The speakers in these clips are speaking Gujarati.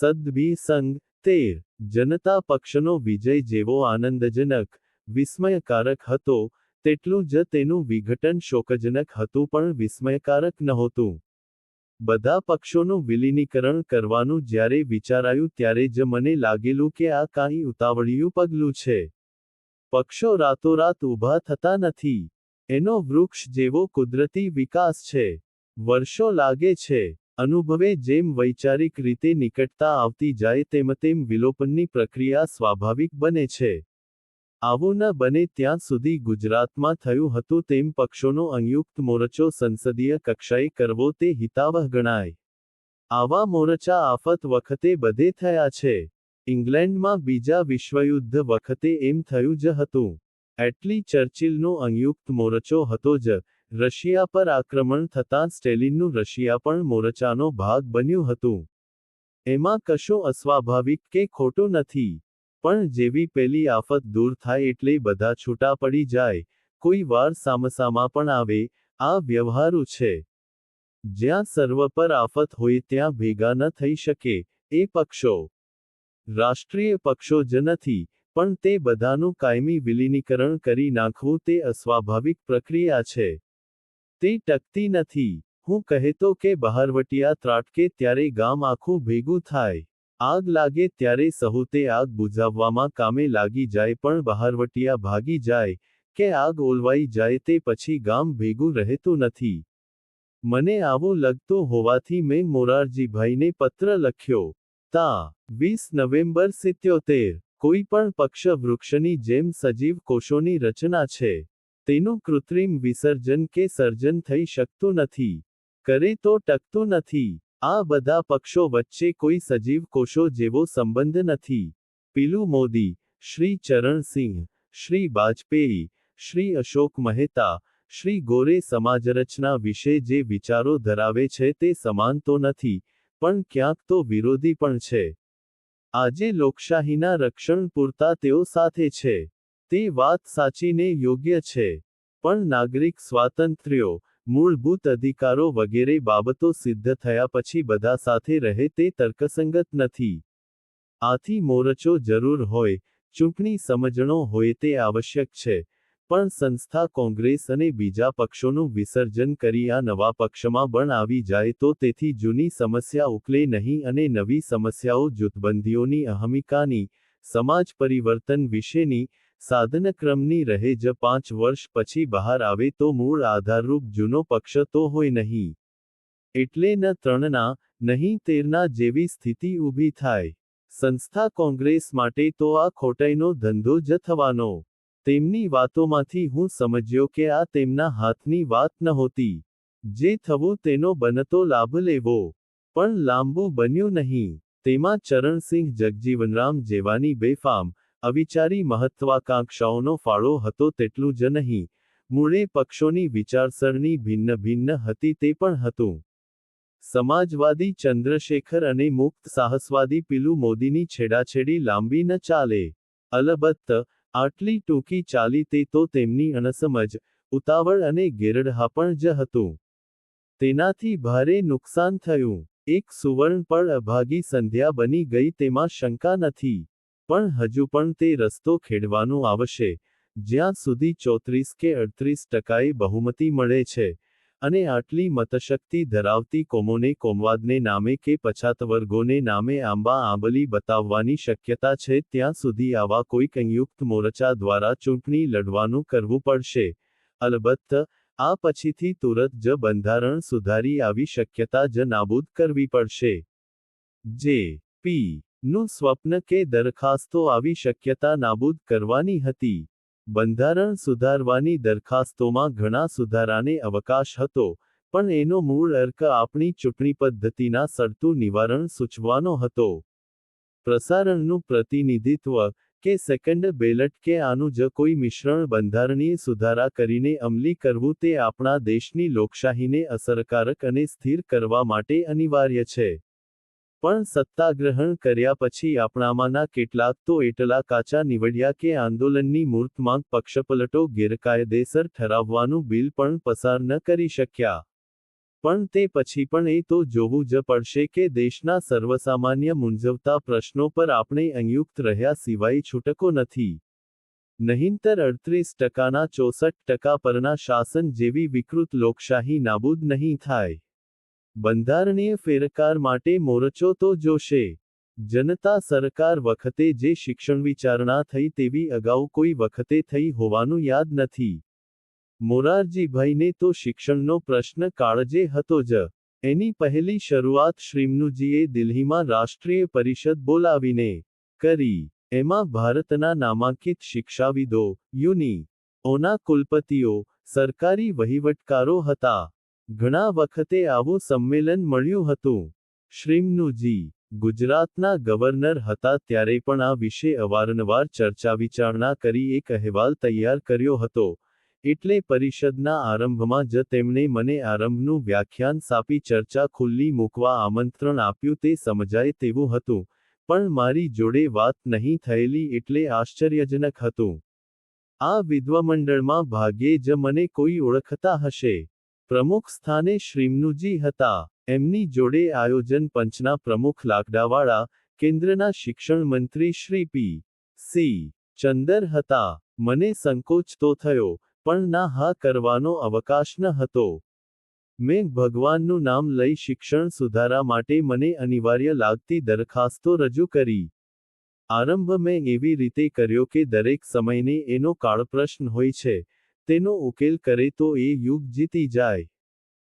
સદભી સંઘ 13 જનતા પક્ષનો વિજય જેવો આનંદજનક, વિસ્મયકારક હતો, તેટલું જ તેનું વિઘટન શોકજનક હતું પણ વિસ્મયકારક નહોતું. બધા પક્ષોનું વિલીનીકરણ કરવાનું જ્યારે વિચારાયું ત્યારે જ મને લાગેલું કે આ કાંઈ ઉતાવળિયું પગલું છે. પક્ષો રાતોરાત ઊભા થતા નથી. એનો વૃક્ષ જેવો કુદરતી વિકાસ છે. વર્ષો લાગે છે. અનુભવે જેમ વૈચારિક રીતે નિકટતા આવતી જાય તેમ વિલોપનની પ્રક્રિયા સ્વાભાવિક બને છે. આવું ન બને ત્યાં સુધી ગુજરાતમાં થયું હતું તેમ પક્ષોનો સંયુક્ત મોરચો સંસદીય કક્ષાએ કરવો તે હિતાવહ ગણાય. આવા મોરચા આફત વખતે બધે થયા છે. ઇંગ્લેન્ડમાં બીજા વિશ્વયુદ્ધ વખતે એમ થયું જ હતું. એટલી ચર્ચિલનો સંયુક્ત મોરચો હતો જ. રશિયા પર આક્રમણ થતાં સ્ટેલિનનું રશિયા પણ મોરચાનો ભાગ બન્યું હતું. એમાં કશું અસ્વાભાવિક કે ખોટું નથી. પણ જેવી પેલી આફત દૂર થાય એટલે બધા છૂટા પડી જાય, કોઈ વાર સામસામા પણ આવે, આ વ્યવહારુ છે. જ્યાં સર્વ પર આફત હોય ત્યાં ભેગા ન થઈ શકે, એ પક્ષો રાષ્ટ્રીય પક્ષો જ નથી, પણ તે બધાનું કાયમી વિલીનીકરણ કરી નાખવું તે અસ્વાભાવિક પ્રક્રિયા છે. તે ટકતી નથી. હું કહેતો કે બહારવટિયા ત્રાટકે ત્યારે ગામ આખું ભેગું થાય. આગ લાગે ત્યારે સહુ તે આગ બુઝાવવામાં કામે લાગી જાય પણ બહારવટિયા ભાગી જાય, કે આગ ઓલવાઈ જાય તે પછી ગામ ભેગું રહેતું નથી. મને આવું લગતું હોવાથી મેં મોરારજીભાઈને પત્ર લખ્યો. તા. 20 નવેમ્બર 77. કોઈ પણ પક્ષ વૃક્ષની જેમ સજીવ કોષોની રચના છે. તેનું કૃત્રિમ વિસર્જન કે સર્જન થઈ શકતું નથી. કરે તો ટકતું નથી. આ બધા પક્ષો વચ્ચે કોઈ સજીવ કોષો જેવો સંબંધ નથી. પીલું મોદી, શ્રી ચરણસિંહ, શ્રી વાજપેયી, શ્રી અશોક મહેતા, શ્રી ગોરે સમાજરચના વિશે જે વિચારો ધરાવે છે તે સમાન તો નથી, પણ ક્યાંક તો વિરોધી પણ છે. આજે લોકશાહીના રક્ષણ પૂરતા તેઓ સાથે છે. તે વાત સાચીને યોગ્ય છે. પણ નાગરિક સ્વાતંત્ર્યો, મૂળભૂત અધિકારો વગેરે બાબતો સિદ્ધ થયા પછી બધા સાથે રહે તે તર્કસંગત નથી. આથી મોરચો જરૂર હોય, ચૂંટણી સમજણો હોય તે આવશ્યક છે, પણ સંસ્થા કોંગ્રેસ અને બીજા પક્ષોનું વિસર્જન કરી આ નવા પક્ષમાં પણ આવી જાય તો તેથી જૂની સમસ્યા ઉકલે નહીં અને નવી સમસ્યાઓ જૂથબંધીઓની અહમિકાની, સમાજ પરિવર્તન વિશેની, સાધનક્રમની રહે જ 5 વર્ષ પછી બહાર આવે તો મૂળ આધારરૂપ જૂનો પક્ષ તો હોય નહીં. એટલે ન 3ના, નહીં 13ના જેવી સ્થિતિ ઊભી થાય. સંસ્થા કોંગ્રેસ માટે તો આ ખોટાઈનો ધંધો જ થવાનો. તેમની વાતોમાંથી હું સમજ્યો કે આ તેમના હાથની વાત નહોતી. જે થવું તેનો બનતો લાભ લેવો. પણ લાંબુ બન્યું નહીં. તેમાં ચરણસિંહ જગજીવનરામ જેવાની બેફામ, અવિચારી મહત્વાકાંક્ષાઓનો ફાળો હતો તેટલું જ નહીં, મૂળે પક્ષોની વિચારસરણી ભિન્ન ભિન્ન હતી તે પણ હતું. સમાજવાદી ચંદ્રશેખર અને મુક્ત સાહસવાદી પીલું મોદીની છેડાછેડી લાંબી ન ચાલે. અલબત્ત, આટલી ટૂંકી ચાલી તે તો તેમની અણસમજ, ઉતાવળ અને ગેરડહાપણ જ હતું. તેનાથી ભારે નુકસાન થયું. એક સુવર્ણ પળ અભાગી સંધ્યા બની ગઈ તેમાં શંકા નથી. પણ હજુ પણ તે રસ્તો ખેડવાનું આવશે, જ્યાં સુધી 34 કે 38% બહુમતી મળે છે, અને આટલી મતશક્તિ ધરાવતી કોમોને કોમવાદને નામે કે પછાત વર્ગોને નામે આંબા આંબલી બતાવવાની શક્યતા છે ત્યાં સુધી આવા કોઈક સંયુક્ત મોરચા દ્વારા ચૂંટણી લડવાનું કરવું પડશે. અલબત્ત, આ પછીથી તુરત જ બંધારણ સુધારી આવી શક્યતા જ નાબૂદ કરવી પડશે. જે. પી. નું સ્વપ્ન કે દરખાસ્તો આવી શક્યતા નાબૂદ કરવાની હતી. બંધારણ સુધારવાની દરખાસ્તોમાં ઘણા સુધારાને અવકાશ હતો, પણ એનો મૂળ અર્ક આપણી ચૂંટણી પદ્ધતિના સડતું નિવારણ સૂચવવાનો હતો. પ્રસારણનું પ્રતિનિધિત્વ, કે સેકન્ડ બેલેટ કે આનું જ કોઈ મિશ્રણ બંધારણીય સુધારા કરીને અમલી કરવું તે આપણા દેશની લોકશાહીને અસરકારક અને સ્થિર કરવા માટે અનિવાર્ય છે. પણ સત્તાગ્રહણ કર્યા પછી આપણામાંના કેટલાક તો એટલા કાચા નીવડ્યા કે આંદોલનની મૂર્તમાંગ પક્ષપલટો ગેરકાયદેસર ઠરાવવાનું બિલ પણ પસાર ન કરી શક્યા. પણ તે પછી પણ એ તો જોવું જ પડશે કે દેશના સર્વસામાન્ય મૂંઝવતા પ્રશ્નો પર આપણે સંયુક્ત રહ્યા સિવાય છૂટકો નથી. નહીંતર 38%ના 64% પરના શાસન જેવી વિકૃત લોકશાહી નાબૂદ નહીં થાય. બંધારણીય ફેરફાર માટે મોરચો તો જોશે. જનતા સરકાર વખતે જે શિક્ષણ વિચારણા થઈ તેવી અગાઉ કોઈ વખતે થઈ હોવાનું યાદ નથી. મોરારજીભાઈને તો શિક્ષણનો પ્રશ્ન કાળજે હતો જ. એની પહેલી શરૂઆત શ્રીમનુજીએ દિલ્હીમાં રાષ્ટ્રીય પરિષદ બોલાવીને કરી. એમાં ભારતના નામાંકિત શિક્ષાવિદો, ઓના કુલપતિઓ, સરકારી વહીવટકારો હતા. ઘણા વખતે આવું સંમેલન મળ્યું હતું. શ્રીમનુજી ગુજરાતના ગવર્નર હતા ત્યારે પણ આ વિશે અવારનવાર ચર્ચા વિચારણા કરી એક અહેવાલ તૈયાર કર્યો હતો. એટલે પરિષદના આરંભમાં જ તેમણે મને આરંભનું વ્યાખ્યાન સાપી ચર્ચા ખુલ્લી મૂકવા આમંત્રણ આપ્યું. તે સમજાય તેવું હતું, પણ મારી જોડે વાત નહીં થયેલી એટલે આશ્ચર્યજનક હતું. આ વિદ્વમંડળમાં ભાગ્યે જ મને કોઈ ઓળખતા હશે. પ્રમુખ સ્થાને શ્રીમનુજી હતા. એમની જોડે આયોજન પંચના પ્રમુખ લાકડાવાળા, કેન્દ્રના શિક્ષણ મંત્રી શ્રી પી.સી. ચંદર હતા. મને સંકોચ તો થયો, પણ ના હા કરવાનો અવકાશ ન હતો. મેં ભગવાનનું નામ લઈ શિક્ષણ સુધારા માટે મને અનિવાર્ય લાગતી દરખાસ્તો રજૂ કરી. આરંભ મેં એવી રીતે કર્યો કે દરેક સમયને એનો કાળપ્રશ્ન હોય છે, તેનો ઉકેલ કરે તો એ યુગ જીતી જાય.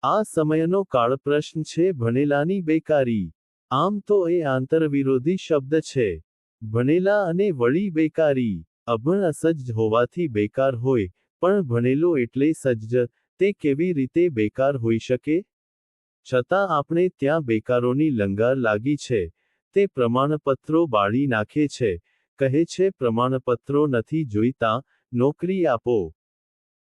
આ સમયનો કાળપ્રશ્ન છે ભણેલાની બેકારી. આમ તો એ આંતરવિરોધી શબ્દ છે. ભણેલા અને વળી બેકારી. અભણ અસજ્જ હોવાથી બેકાર હોય, પણ ભણેલો એટલે સજ્જ, તે કેવી રીતે બેકાર હોઈ શકે? છતાં આપણે ત્યાં બેકારોની લંગાર લાગી છે. તે પ્રમાણપત્રો બાળી નાખે છે. કહે છે પ્રમાણપત્રો નથી જોઈતા, નોકરી આપો.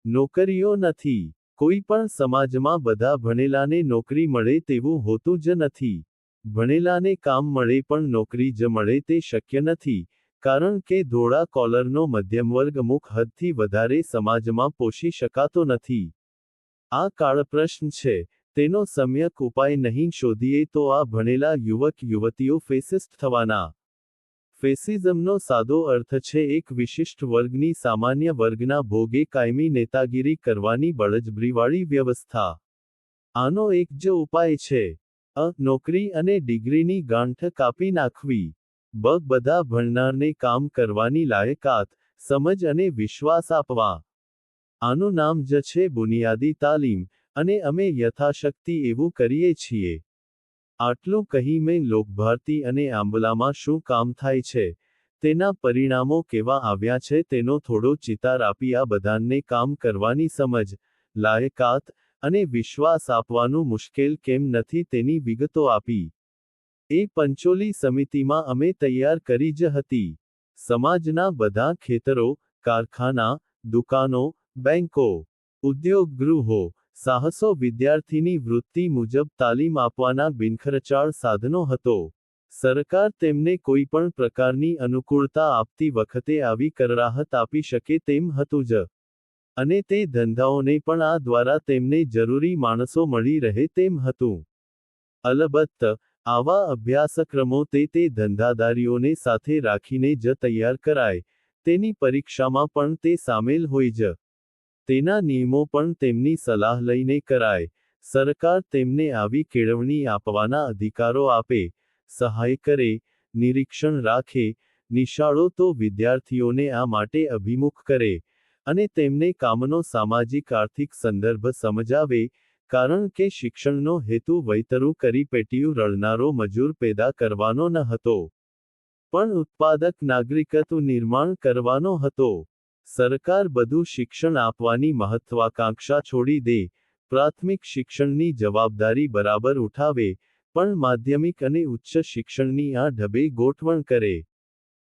નોકરીઓ નથી. કોઈ પણ સમાજમાં બધા ભણેલાને નોકરી મળે તેવું હોતું જ નથી. ભણેલાને કામ મળે પણ નોકરી જ મળે તે શક્ય નથી, કારણ કે ધોળા કોલરનો મધ્યમવર્ગ અમુક હદથી વધારે સમાજમાં પોષી શકાતો નથી. આ કાળપ્રશ્ન છે. તેનો સમ્યક ઉપાય નહીં શોધીએ તો આ ભણેલા યુવક યુવતીઓ ફેસિસ્ટ થવાના. ફેસિઝમનો સાદો અર્થ છે એક વિશિષ્ટ વર્ગની સામાન્ય વર્ગના ભોગે કાયમી નેતાગીરી કરવાની બળજબરીવાળી વ્યવસ્થા. આનો એક જ ઉપાય છે. નોકરી અને ડિગ્રીની ગાંઠ કાપી નાખવી. બધા ભણનારને કામ કરવાની લાયકાત, સમજ અને વિશ્વાસ આપવા. આનું નામ જ છે બુનિયાદી તાલીમ, અને અમે યથાશક્તિ એવું કરીએ છીએ. આટલું કહી મેં લોકભારતી અને આંબલામાં શું કામ થાય છે, તેના પરિણામો કેવા આવ્યા છે તેનો થોડો ચિતાર આપી આ બધાને કામ કરવાની સમજ, લાયકાત અને વિશ્વાસ આપવાનું મુશ્કેલ કેમ નથી તેની વિગતો આપી. એ પંચોલી સમિતિમાં અમે તૈયાર કરી જ હતી. સમાજના બધા ખેતરો, કારખાના, દુકાનો, બેંકો, ઉદ્યોગ ગૃહો, સાહસો વિદ્યાર્થીની વૃત્તિ મુજબ તાલીમ આપવાના બિનખર્ચાળ સાધનો હતો. સરકાર તેમને કોઈ પણ પ્રકારની અનુકૂળતા આપતી વખતે આવી કરરાહત આપી શકે તેમ હતું જ. અને તે ધંધાઓને પણ આ દ્વારા તેમને જરૂરી માણસો મળી રહે તેમ હતું. અલબત્ત, આવા અભ્યાસક્રમો તે ધંધાદારીઓને સાથે રાખીને જ તૈયાર કરાય, તેની પરીક્ષામાં પણ તે સામેલ હોય જ. તેના નિયમો પણ તેમની સલાહ લઈને કરાય. સરકાર તેમને આવી કેળવણી આપવાના અધિકારો આપે, સહાય કરે, નિરીક્ષણ રાખે, નિશાળો તો વિદ્યાર્થીઓને આ માટે અભિમુખ કરે, અને તેમને કામનો સામાજિક આર્થિક સંદર્ભ સમજાવે, કારણ કે શિક્ષણનો હેતુ વૈતરું કરી પેટીયું રળનારો મજૂર પેદા કરવાનો ન હતો, પણ ઉત્પાદક નાગરિકત્વ નિર્માણ કરવાનો હતો. સરકાર બધું શિક્ષણ આપવાની મહત્વાકાંક્ષા છોડી દે, પ્રાથમિક શિક્ષણની જવાબદારી બરાબર ઉઠાવે, પણ માધ્યમિક અને ઉચ્ચ શિક્ષણની આ ઢબે ગોઠવણ કરે.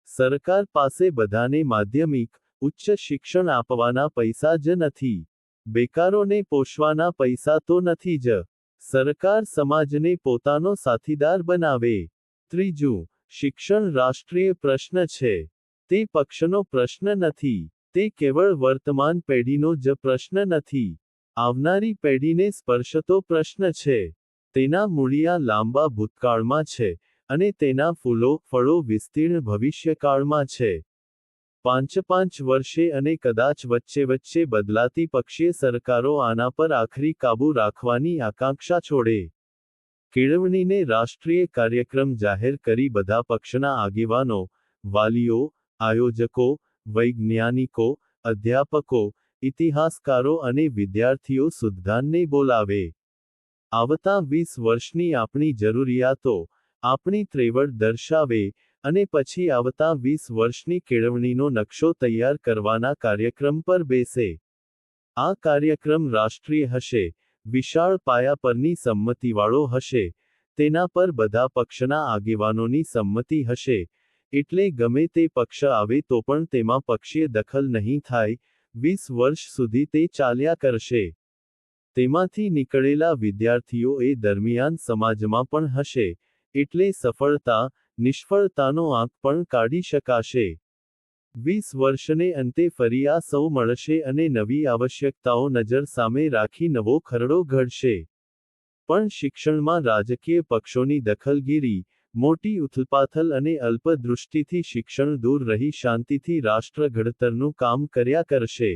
સરકાર પાસે બધાને માધ્યમિક, ઉચ્ચ શિક્ષણ આપવાના પૈસા જ નથી. બેકારોને પોષવાના પૈસા તો નથી જ. સરકાર સમાજને પોતાનો સાથીદાર બનાવે. ત્રીજું, શિક્ષણ રાષ્ટ્રીય પ્રશ્ન છે. તે પક્ષનો પ્રશ્ન નથી. તે કેવળ વર્તમાન પેઢીનો જ પ્રશ્ન નથી. આવનારી પેઢીને સ્પર્શતો પ્રશ્ન છે. તેના મૂળિયા લાંબા ભૂતકાળમાં છે, અને તેના ફૂલો, ફળો વિસ્તીર્ણ ભવિષ્યકાળમાં છે. 5 વર્ષે અને કદાચ વચ્ચે બદલાતી પક્ષીય સરકારો આના પર આખરી કાબૂ રાખવાની આકાંક્ષા છોડે. કેળવણીને રાષ્ટ્રીય કાર્યક્રમ જાહેર કરી બધા પક્ષના આગેવાનો, વાલીઓ, આયોજકો, વૈજ્ઞાનિકો, અધ્યાપકો, ઇતિહાસકારો અને વિદ્યાર્થીઓ સુદ્ધાનને બોલાવે. આવતા 20 વર્ષની આપણી જરૂરિયાતો, આપણી ત્રેવડ દર્શાવે, અને પછી આવતા 20 વર્ષની કેળવણીનો નકશો તૈયાર કરવાના કાર્યક્રમ પર બેસે. આ કાર્યક્રમ રાષ્ટ્રીય હશે, વિશાળ પાયા પરની સંમતિવાળો હશે, તેના પર બધા પક્ષના આગેવાનોની સંમતિ હશે, એટલે ગમે તે પક્ષ આવે તો પણ તેમાં પક્ષીય દખલ નહીં થાય, 20 વર્ષ સુધી તે ચાલ્યા કરશે. તેમાંથી નીકળેલા વિદ્યાર્થીઓ એ દરમિયાન સમાજમાં પણ હશે, એટલે સફળતા, નિષ્ફળતાનો આંક પણ કાઢી શકાશે. 20 વર્ષને અંતે ફરી આ સૌ મળશે અને નવી આવશ્યકતાઓ નજર સામે રાખી નવો ખરડો ઘડશે. પણ શિક્ષણમાં રાજકીય પક્ષોની દખલગીરી, મોટી ઉથલપાથલ અને અલ્પદૃષ્ટિથી શિક્ષણ દૂર રહી શાંતિથી રાષ્ટ્ર ઘડતરનું કામ કર્યા કરશે.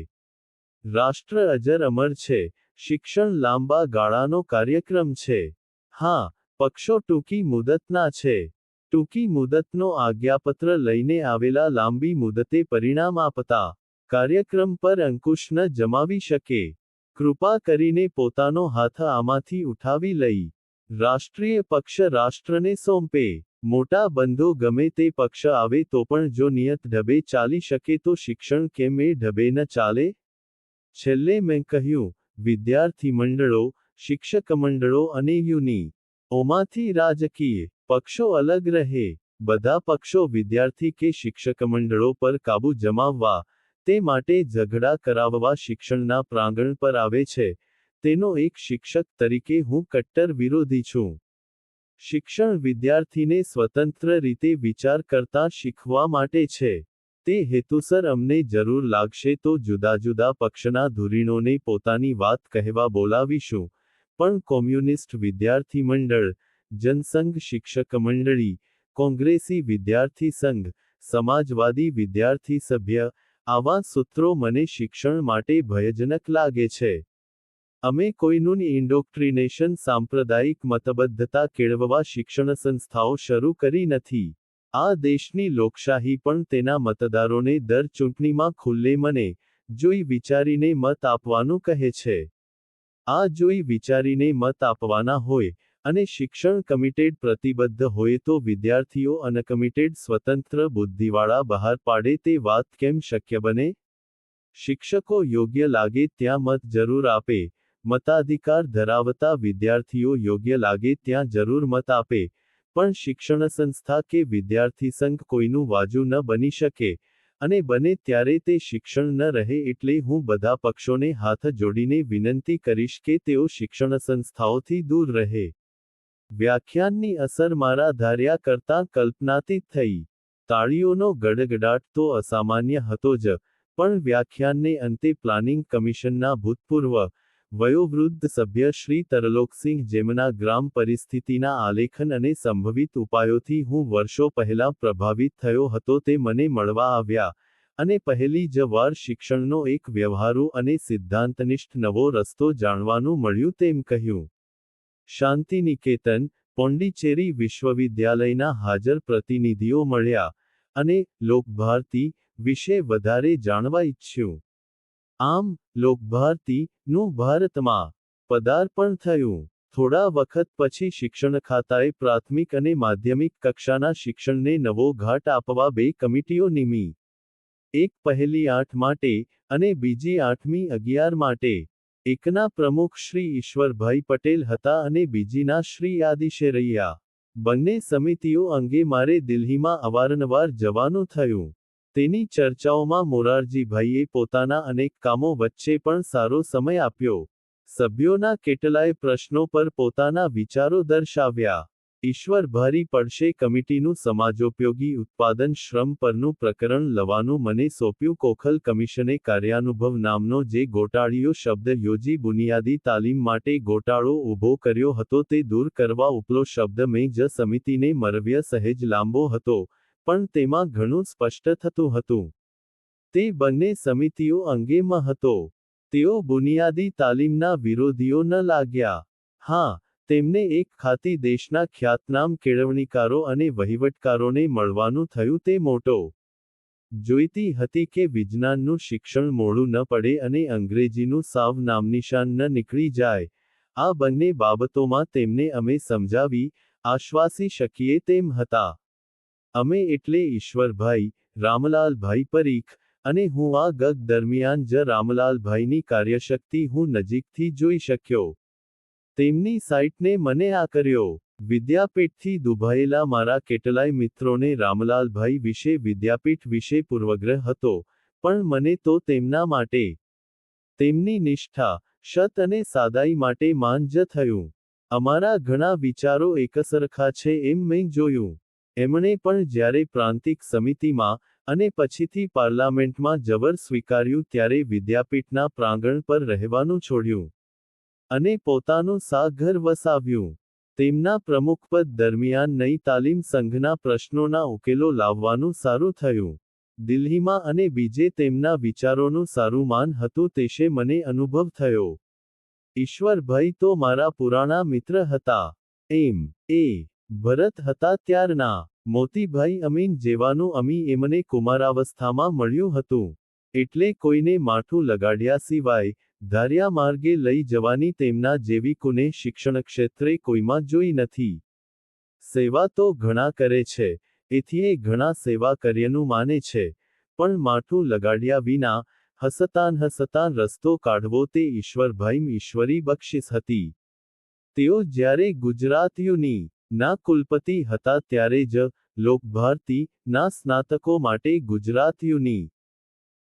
રાષ્ટ્ર અજર અમર છે, શિક્ષણ લાંબા ગાળાનો કાર્યક્રમ છે. હા, પક્ષો ટૂંકી મુદતના છે. ટૂંકી મુદતનો આજ્ઞાપત્ર લઈને આવેલા લાંબી મુદતે પરિણામ આપતા કાર્યક્રમ પર અંકુશ ન જમાવી શકે. કૃપા કરીને પોતાનો હાથ આમાંથી ઉઠાવી લઈ રાષ્ટ્રીય પક્ષ રાષ્ટ્રને સોંપે. મોટા બંધો ગમે તે પક્ષ આવે તો પણ જો નિયત ઢબે ચાલી શકે તો શિક્ષણ કેમ એ ઢબે ન ચાલે? છેલ્લે મેં કહ્યું, વિદ્યાર્થી મંડળો, શિક્ષક મંડળો અને ઓમાંથી રાજકીય પક્ષો અલગ રહે. બધા પક્ષો વિદ્યાર્થી કે શિક્ષક મંડળો પર કાબૂ જમાવવા, તે માટે ઝઘડા કરાવવા શિક્ષણના પ્રાંગણ પર આવે છે, તેનો એક શિક્ષક તરીકે હું કટ્ટર વિરોધી છું. શિક્ષણ વિદ્યાર્થીને સ્વતંત્ર રીતે વિચાર કરતા શીખવા માટે છે. તે હેતુસર અમને જરૂર લાગશે તો જુદા જુદા પક્ષના ધુરીણોને પોતાની વાત કહેવા બોલાવીશું, પણ કોમ્યુનિસ્ટ વિદ્યાર્થી મંડળ, જનસંઘ શિક્ષક મંડળી, કોંગ્રેસી વિદ્યાર્થી સંઘ, સમાજવાદી વિદ્યાર્થી સભ્ય, આવા સૂત્રો મને શિક્ષણ માટે ભયજનક લાગે છે. અમે કોઈનું ઇન્ડોક્ટ્રિનેશન સાંપ્રદાયિક મતબદ્ધતા કેળવવા શિક્ષણ સંસ્થાઓ શરૂ કરી નથી. આ દેશની લોકશાહી પણ તેના મતદારોને દર ચૂંટણીમાં ખુલ્લે મને જોઈ વિચારીને મત આપવાનું કહે છે. આ જોઈ વિચારીને મત આપવાના હોય, અને શિક્ષણ કમિટેડ પ્રતિબદ્ધ હોય તો વિદ્યાર્થીઓ અનકમિટેડ સ્વતંત્ર બુદ્ધિવાળા બહાર પાડે તે વાત કેમ શક્ય બને? શિક્ષકો યોગ્ય લાગે ત્યાં મત જરૂર આપે, મતાધિકાર ધરાવતા વિદ્યાર્થીઓ યોગ્ય લાગે ત્યાં જરૂર મત આપે, પણ શિક્ષણ સંસ્થા કે વિદ્યાર્થી સંઘ કોઈનું વાજુ ન બની શકે, અને બને ત્યારે તે શિક્ષણ ન રહે. એટલે હું બધા પક્ષોને હાથ જોડીને વિનંતી કરીશ કે તેઓ શિક્ષણ સંસ્થાઓથી દૂર રહે. વ્યાખ્યાનની અસર મારા ધાર્યા કરતાં કલ્પનાતીત થઈ. તાળીઓનો ગડગડાટ તો અસામાન્ય હતો જ, પણ વ્યાખ્યાનને અંતે પ્લાનિંગ કમિશનના ભૂતપૂર્વ વયોવૃદ્ધ સભ્ય શ્રી તરલોકસિંહ જેમના ગ્રામ પરિસ્થિતિના આલેખન અને સંભવિત ઉપાયોથી હું વર્ષો પહેલા પ્રભાવિત થયો હતો તે મને મળવા આવ્યા, અને પહેલી જ વાર શિક્ષણનો એક વ્યવહારુ અને સિદ્ધાંતનિષ્ઠ નવો રસ્તો જાણવાનું મળ્યું તેમ કહ્યું. શાંતિનિકેતન, પોંડિચેરી વિશ્વવિદ્યાલયના હાજર પ્રતિનિધિઓ મળ્યા, અને લોકભારતી વિશે વધારે જાણવા ઈચ્છ્યું. આમ, લોકભારતી નું ભારતમાં પદાર્પણ થયું. થોડા વખત પછી શિક્ષણ ખાતાએ પ્રાથમિક અને માધ્યમિક કક્ષાના શિક્ષણને નવો ઘાટ આપવા 2 કમિટીઓ નીમી. એક પહેલી 8 માટે, અને બીજી 8મી 11 માટે. એકના પ્રમુખ શ્રી ઈશ્વરભાઈ પટેલ હતા અને બીજીના શ્રી આદિશેરૈયા. બંને સમિતિઓ અંગે મારે દિલ્હીમાં અવારનવાર જવાનું થયું. તેની ચર્ચાઓમાં મોરારજીભાઈએ પોતાના અનેક કામો વચ્ચે પણ સારો સમય આપ્યો. સભ્યોના કેટલાય પ્રશ્નો પર પોતાના વિચારો દર્શાવ્યા. ઈશ્વર ભારી પડશે કમિટીનું સમાજોપયોગી ઉત્પાદન શ્રમ પરનું પ્રકરણ લવાનું મને સોંપ્યું કોખલ કમિશને કાર્યાનુભવ નામનો જે ગોટાળિયો શબ્દ યોજી બુનિયાદી તાલીમ માટે ગોટાળો ઊભો કર્યો હતો તે દૂર કરવા ઉપલો શબ્દ મેં જ સમિતિને મરવ્ય સહેજ લાંબો હતો, પણ તેમાં ઘણું સ્પષ્ટ થતું હતું. તે બંને સમિતિઓ અંગેમાં હતો. તેઓ બુનિયાદી તાલીમના વિરોધીઓ ન લાગ્યા. હા, તેમને એક ખાતી દેશના ખ્યાતનામ કેળવણીકારો અને વહીવટકારોને મળવાનું થયું તે મોટો. જોઈતી હતી કે વિજ્ઞાનનું શિક્ષણ મોડું ન પડે અને અંગ્રેજીનું સાવ નામનિશાન ન નીકળી જાય. આ બંને બાબતોમાં તેમને અમે સમજાવી, આશ્વાસી શકીએ તેમ હતા. અમે એટલે ઈશ્વરભાઈ, રામલાલભાઈ પરીખ, અને હું આ ગગ દરમિયાન જ રામલાલભાઈની કાર્યશક્તિ હું નજીકથી જોઈ શક્યો. તેમની સાઇટને મને આકર્યો. વિદ્યાપીઠથી દુભાયેલા મારા કેટલાય મિત્રોને રામલાલભાઈ વિશે વિદ્યાપીઠ વિશે પૂર્વગ્રહ હતો, પણ મને તો તેમના માટે, તેમની નિષ્ઠા, સત અને સાદાઈ માટે માન જ થયું. અમારા ઘણા વિચારો એકસરખા છે એમ મેં જોયું. એમણે પણ જ્યારે પ્રાંતિક સમિતિમાં, અને પછીથી પાર્લામેન્ટમાં જવર સ્વીકાર્યું ત્યારે વિદ્યાપીઠના પ્રાંગણ પર રહેવાનું છોડ્યું. અને પોતાનું સા ઘર વસાવ્યું. તેમના પ્રમુખપદ દરમિયાન નઈ તાલીમ સંઘના પ્રશ્નોના ઉકેલો લાવવાનું સારું થયું. દિલ્હીમાં અને બીજે તેમના વિચારોનું સારું માન હતું તેશે મને અનુભવ થયો. ઈશ્વરભાઈ તો મારા પુરાણા મિત્ર હતા. એ. ભરત હતા ત્યારના. મોતીભાઈ અમીન જેવાનું અમી એમને કુમારાવસ્થામાં મળ્યું હતું. એટલે કોઈને માઠું લગાડ્યા સિવાય, ધાર્યા માર્ગે લઈ જવાની તેમના જેવી કુને શિક્ષણક્ષેત્રે કોઈમાં જોઈ નથી. સેવા તો ઘણા કરે છે, એથીએ ઘણા સેવા કાર્યનું માને છે, પણ માઠું લગાડ્યા વિના, હસતાન રસ્તો કાઢવો તે ઈશ્વરભાઈ ઈશ્વરી બક્ષિસ હતી. તેઓ જ્યારે ગુજરાત યુની. ના કુલપતિ હતા ત્યારે જ, લોકભારતી, ના સ્નાતકો માટે ગુજરાત યુની.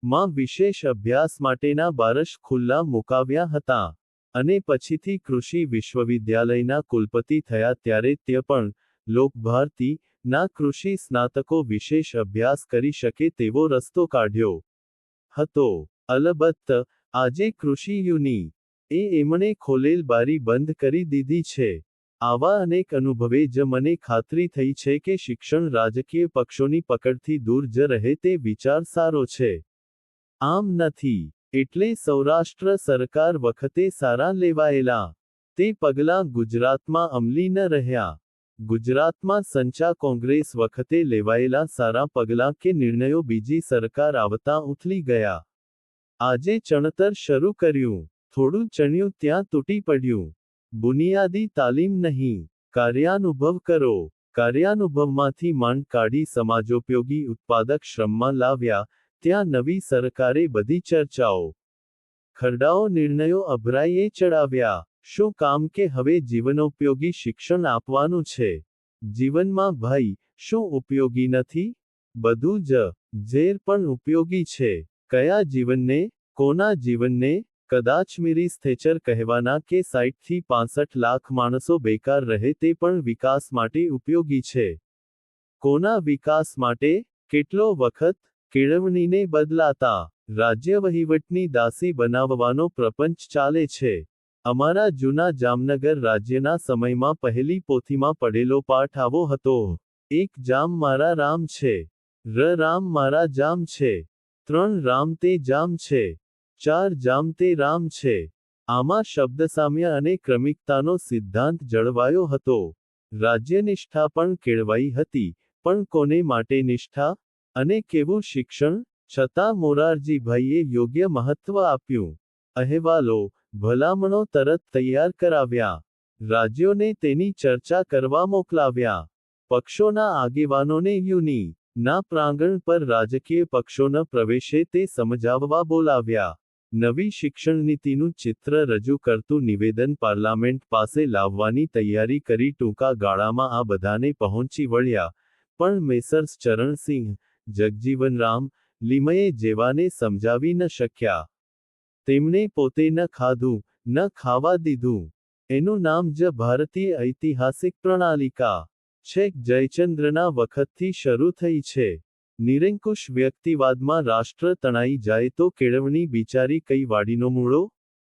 માં વિશેષ અભ્યાસ માટેના બારસ ખુલ્લા મુકાવ્યા હતા. અને પછીથી કૃષિ વિશ્વવિદ્યાલયના કુલપતિ થયા ત્યારે તે પણ, લોકભારતી, ના કૃષિ સ્નાતકો વિશેષ અભ્યાસ કરી શકે તેવો રસ્તો કાઢ્યો હતો. અલબત્ત, આજે કૃષિ યુની. એમણે ખોલેલ બારી બંધ કરી દીધી છે. આવા અનેક અનુભવે જ મને ખાતરી થઈ છે કે શિક્ષણ રાજકીય પક્ષોની પકડથી દૂર જ રહે તે વિચાર સારો છે. આમ નથી. એટલે સૌરાષ્ટ્ર સરકાર વખતે સારા લેવાયેલા. તે પગલાં ગુજરાતમાં અમલી ન રહ્યા. ગુજરાતમાં સંચા કોંગ્રેસ વખતે લેવાયેલા સારા પગલાં કે નિર્ણયો બીજી સરકાર આવતા ઉથલી ગયા. આજે ચણતર શરૂ કર્યું. થોડું ચણ્યું ત્યાં તૂટી પડ્યું. બુનિયાદી તાલીમ નહીં, કાર્યાનુભવ કરો. કાર્યાનુભવમાંથી માંડ કાઢી સમાજોપયોગી ઉત્પાદક શ્રમમાં લાવ્યા, ત્યાં નવી સરકારે બધી ચર્ચાઓ, ખરડાઓ નિર્ણયો અભરાઈએ ચડાવ્યા. શું કામ કે હવે જીવનોપયોગી શિક્ષણ આપવાનું છે. જીવનમાં ભાઈ, શું ઉપયોગી નથી? બધું જ. ઝેર પણ ઉપયોગી છે. કયા જીવનને? કોના જીવનને? કદાચ મિરીસ થેચર કહેવાના કે 60 થી 65 લાખ માણસો બેકાર રહે તે પણ વિકાસ માટે ઉપયોગી છે. કોના વિકાસ માટે? કેટલો વખત? કેળવણીને બદલાતા, રાજ્ય વહીવટની દાસી બનાવવાનો પ્રપંચ ચાલે છે. અમારા જૂના જામનગર રાજ્યના સમયમાં પહેલી પોથીમાં પડેલો પાઠ આવો હતો. એક જામ મારા રામ છે. રામ મારા જામ છે. 3 રામ તે જામ છે. 4 જામ તે રામ છે. આમાં શબ્દસામ્ય અને ક્રમિકતાનો સિદ્ધાંત જળવાયો હતો. રાજ્યનિષ્ઠા પણ કેળવાઈ હતી, પણ કોને માટે નિષ્ઠા? અને કેવું શિક્ષણ? છતાં મોરારજીભાઈએ યોગ્ય મહત્વ આપ્યું. અહેવાલો, ભલામણો તરત તૈયાર કરાવ્યા. રાજ્યોને તેની ચર્ચા કરવા મોકલાવ્યા. પક્ષોના આગેવાનોને યુની. ના પ્રાંગણ પર રાજકીય પક્ષો ન પ્રવેશે તે સમજાવવા બોલાવ્યા. નવી શિક્ષણનીતિનું ચિત્ર રજૂ કરતું નિવેદન પાર્લામેન્ટ પાસે લાવવાની તૈયારી કરી. ટૂંકા ગાળામાં આ બધાને પહોંચી વળ્યા, પણ મેસર્સ ચરણસિંહ, જગજીવનરામ, લીમયે જેવાને સમજાવી ન શક્યા. તેમણે પોતે ન ખાધું, ન ખાવા દીધું. એનું નામ જ ભારતીય ઐતિહાસિક પ્રણાલિકા. છેક જયચંદ્રના વખતથી શરૂ થઈ છે. નિરંકુશ વ્યક્તિવાદમાં રાષ્ટ્ર તણાઈ જાય તો કેળવણી બિચારી કઈ વાડીનો મૂળો?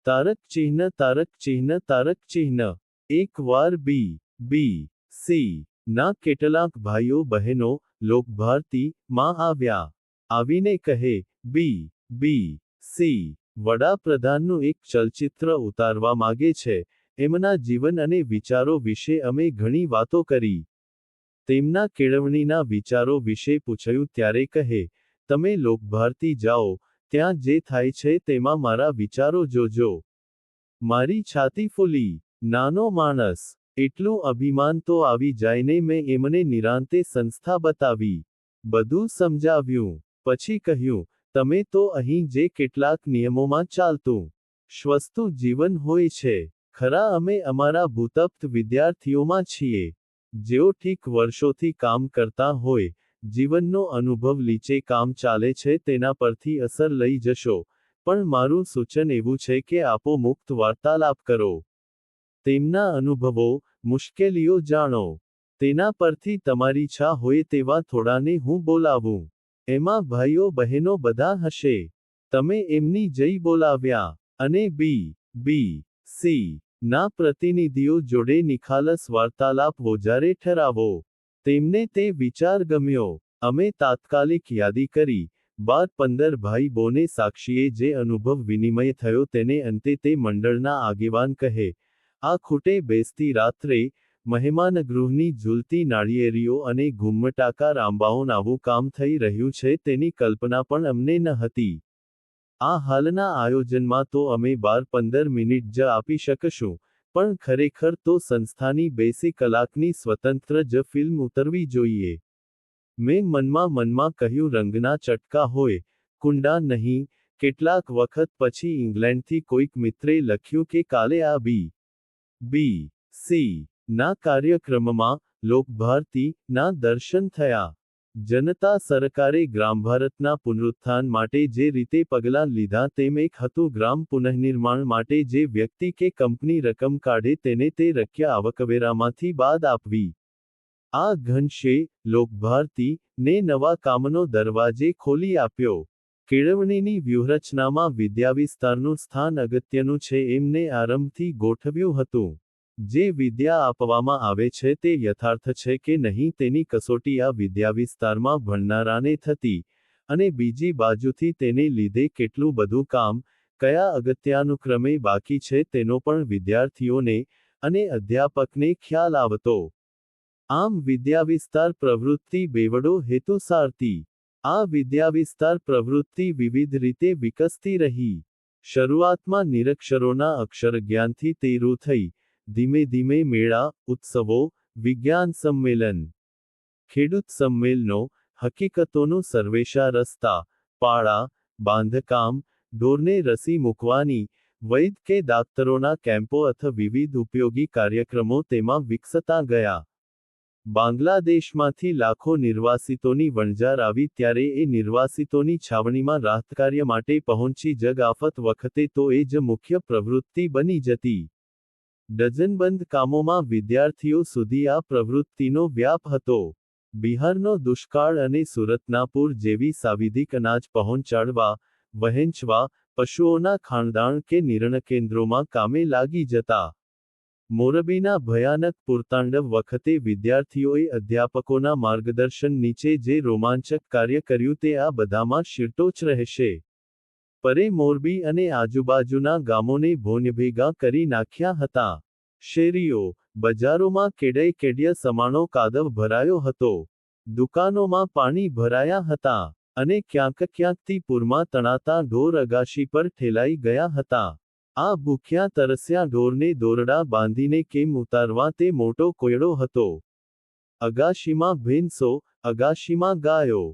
તારક ચિહ્ન તારક ચિહ્ન તારક ચિહ્ન. એક વાર બી. સી. ના કેટલાક ભાઈઓ બહેનો લોકભારતી માં આવ્યા. આવીને કહે, બી. સી. વડાપ્રધાનનું એક ચલચિત્ર ઉતારવા માગે છે. એમના જીવન અને વિચારો વિશે અમે ઘણી વાતો કરી. તેમના કેળવણીના વિચારો વિશે પૂછ્યું ત્યારે કહે, તમે લોકભારતી જાઓ, ત્યાં જે થાય છે તેમાં મારા વિચારો જોજો. મારી છાતી ફૂલી. નાનો માણસ. એટલું અભિમાન તો આવી જાયને મેં એમને નિરાંતે સંસ્થા બતાવી. બધું સમજાવ્યું. પછી કહ્યું, તમે તો અહીં જે કેટલાક નિયમોમાં ચાલતું શ્વસ્તું જીવન હોય છે. ખરા અમે અમારા ભૂતપ્ત વિદ્યાર્થીઓમાં છીએ. જેઓ ઠીક વર્ષોથી કામ કરતા હોય, જીવનનો અનુભવ લીચે કામ ચાલે છે તેના પરથી અસર લઈ જશો, પણ મારું સૂચન એવું છે કે આપો મુક્ત વાર્તાલાપ કરો. તેમના અનુભવો, મુશ્કેલીઓ જાણો. તેના પરથી તમારી ઈચ્છા હોય તેવા થોડાને હું બોલાવું. એમાં ભાઈઓ બહેનો બધા હશે. તમે એમની જઈ બોલાવ્યા. અને બી. સી. ના પ્રતિનિધિઓ જોડે નિખાલસ વાર્તાલાપ વોજારે ઠરાવો. તેમને તે વિચાર ગમ્યો. અમે તાત્કાલિક યાદી કરી. 12-15 ભાઈ બોને સાક્ષીએ જે અનુભવ વિનિમય થયો તેને અંતે તે મંડળના આગેવાન કહે, આ ખૂટે બેસતી રાત્રે, મહેમાનગૃહની ઝૂલતી નાળિયેરીઓ અને ઘુમ્મટાકાર આંબાઓન આવું કામ થઈ રહ્યું છે તેની કલ્પના પણ અમને ન હતી. આ હાલના આયોજનમાં તો અમે 12-15 મિનિટ જ આપી શકશું, પણ ખરેખર તો સંસ્થાની 80 કલાકની સ્વતંત્ર જ ફિલ્મ ઉતરવી જોઈએ. મેં મનમાં કહ્યું રંગના ચટકા હોય, કુંડા નહીં. કેટલાક વખત પછી ઇંગ્લેન્ડથી કોઈક મિત્રે લખ્યું કે કાલે આ બી. સી. ના કાર્યક્રમમાં, લોકભારતી, ના દર્શન થયા. જનતા સરકારે ગ્રામભારતના પુનરુત્થાન માટે જે રીતે પગલાં લીધા તેમ એક હતું ગ્રામ પુનઃનિર્માણ માટે જે વ્યક્તિ કે કંપની રકમ કાઢે તેને તે રક્યા આવકવેરામાંથી બાદ આપવી. આ ઘનશે, લોકભારતી, ને નવા કામનો દરવાજે ખોલી આપ્યો. કેળવણીની વ્યૂહરચનામાં વિદ્યાવિસ્તારનું સ્થાન અગત્યનું છે એમને આરંભથી ગોઠવ્યું હતું. જે વિદ્યા આપવામાં આવે છે તે યથાર્થ છે કે નહીં તેની કસોટી આ વિદ્યાવિસ્તારમાં ભણનારાને થતી, અને બીજી બાજુથી તેને લીધે કેટલું બધું કામ, કયા અગત્યાનુક્રમે બાકી છે તેનો પણ વિદ્યાર્થીઓને, અને અધ્યાપકને ખ્યાલ આવતો. આમ વિદ્યાવિસ્તાર પ્રવૃત્તિ બેવડો હેતુ સારતી. આ વિદ્યાવિસ્તાર પ્રવૃત્તિ વિવિધ રીતે વિકસતી રહી. શરૂઆતમાં નિરક્ષરોના અક્ષરજ્ઞાનથી તેરું થઈ. ધીમે ધીમે મેળા, ઉત્સવો, વિજ્ઞાન સંમેલન, ખેડૂત સંમેલનો, હકીકતોનું સર્વેશા રસ્તા, પાળા, બાંધકામ, ઢોરને રસી મૂકવાની, વૈદ કે દાક્તરોના કેમ્પો અથવા વિવિધ ઉપયોગી કાર્યક્રમો તેમાં વિકસતા ગયા. બાંગ્લાદેશમાંથી લાખો નિર્વાસિતોની વણઝાર આવી ત્યારે એ નિર્વાસિતોની છાવણીમાં રાહતકાર્ય માટે પહોંચી જગ આફત વખતે તો એ જ મુખ્ય પ્રવૃત્તિ બની જતી. ડઝનબંધ કામોમાં વિદ્યાર્થીઓ સુધી આ પ્રવૃત્તિનો વ્યાપ હતો. બિહારનો દુષ્કાળ અને સુરતના પૂર જેવી સાવિધિક અનાજ પહોંચાડવા, વહેંચવા, પશુઓના ખાણદાણ કે નિરણ કેન્દ્રોમાં કામે લાગી જતા. મોરબીના ભયાનક પૂરતાંડવ વખતે વિદ્યાર્થીઓએ અધ્યાપકોના માર્ગદર્શન નીચે જે રોમાંચક કાર્ય કર્યું તે આ બધામાં શિરટોચ રહેશે. પરે મોરબી અને આજુબાજુના ગામોને ભોંયભેગા કરી નાખ્યા હતા. શેરીઓ, બજારોમાં કેડે કેડ્ય સમાણો કાદવ ભરાયો હતો. દુકાનોમાં પાણી ભરાયા હતા. અને ક્યાંકથી પૂરમાં તણાતા ઢોર અગાશી પર ઠેલાઈ ગયા હતા. આ ભૂખ્યા તરસ્યા ઢોરને દોરડા બાંધીને કેમ ઉતારવા તે મોટો કોયડો હતો. અગાશીમાં ભેંસો, અગાશીમાં ગાયો.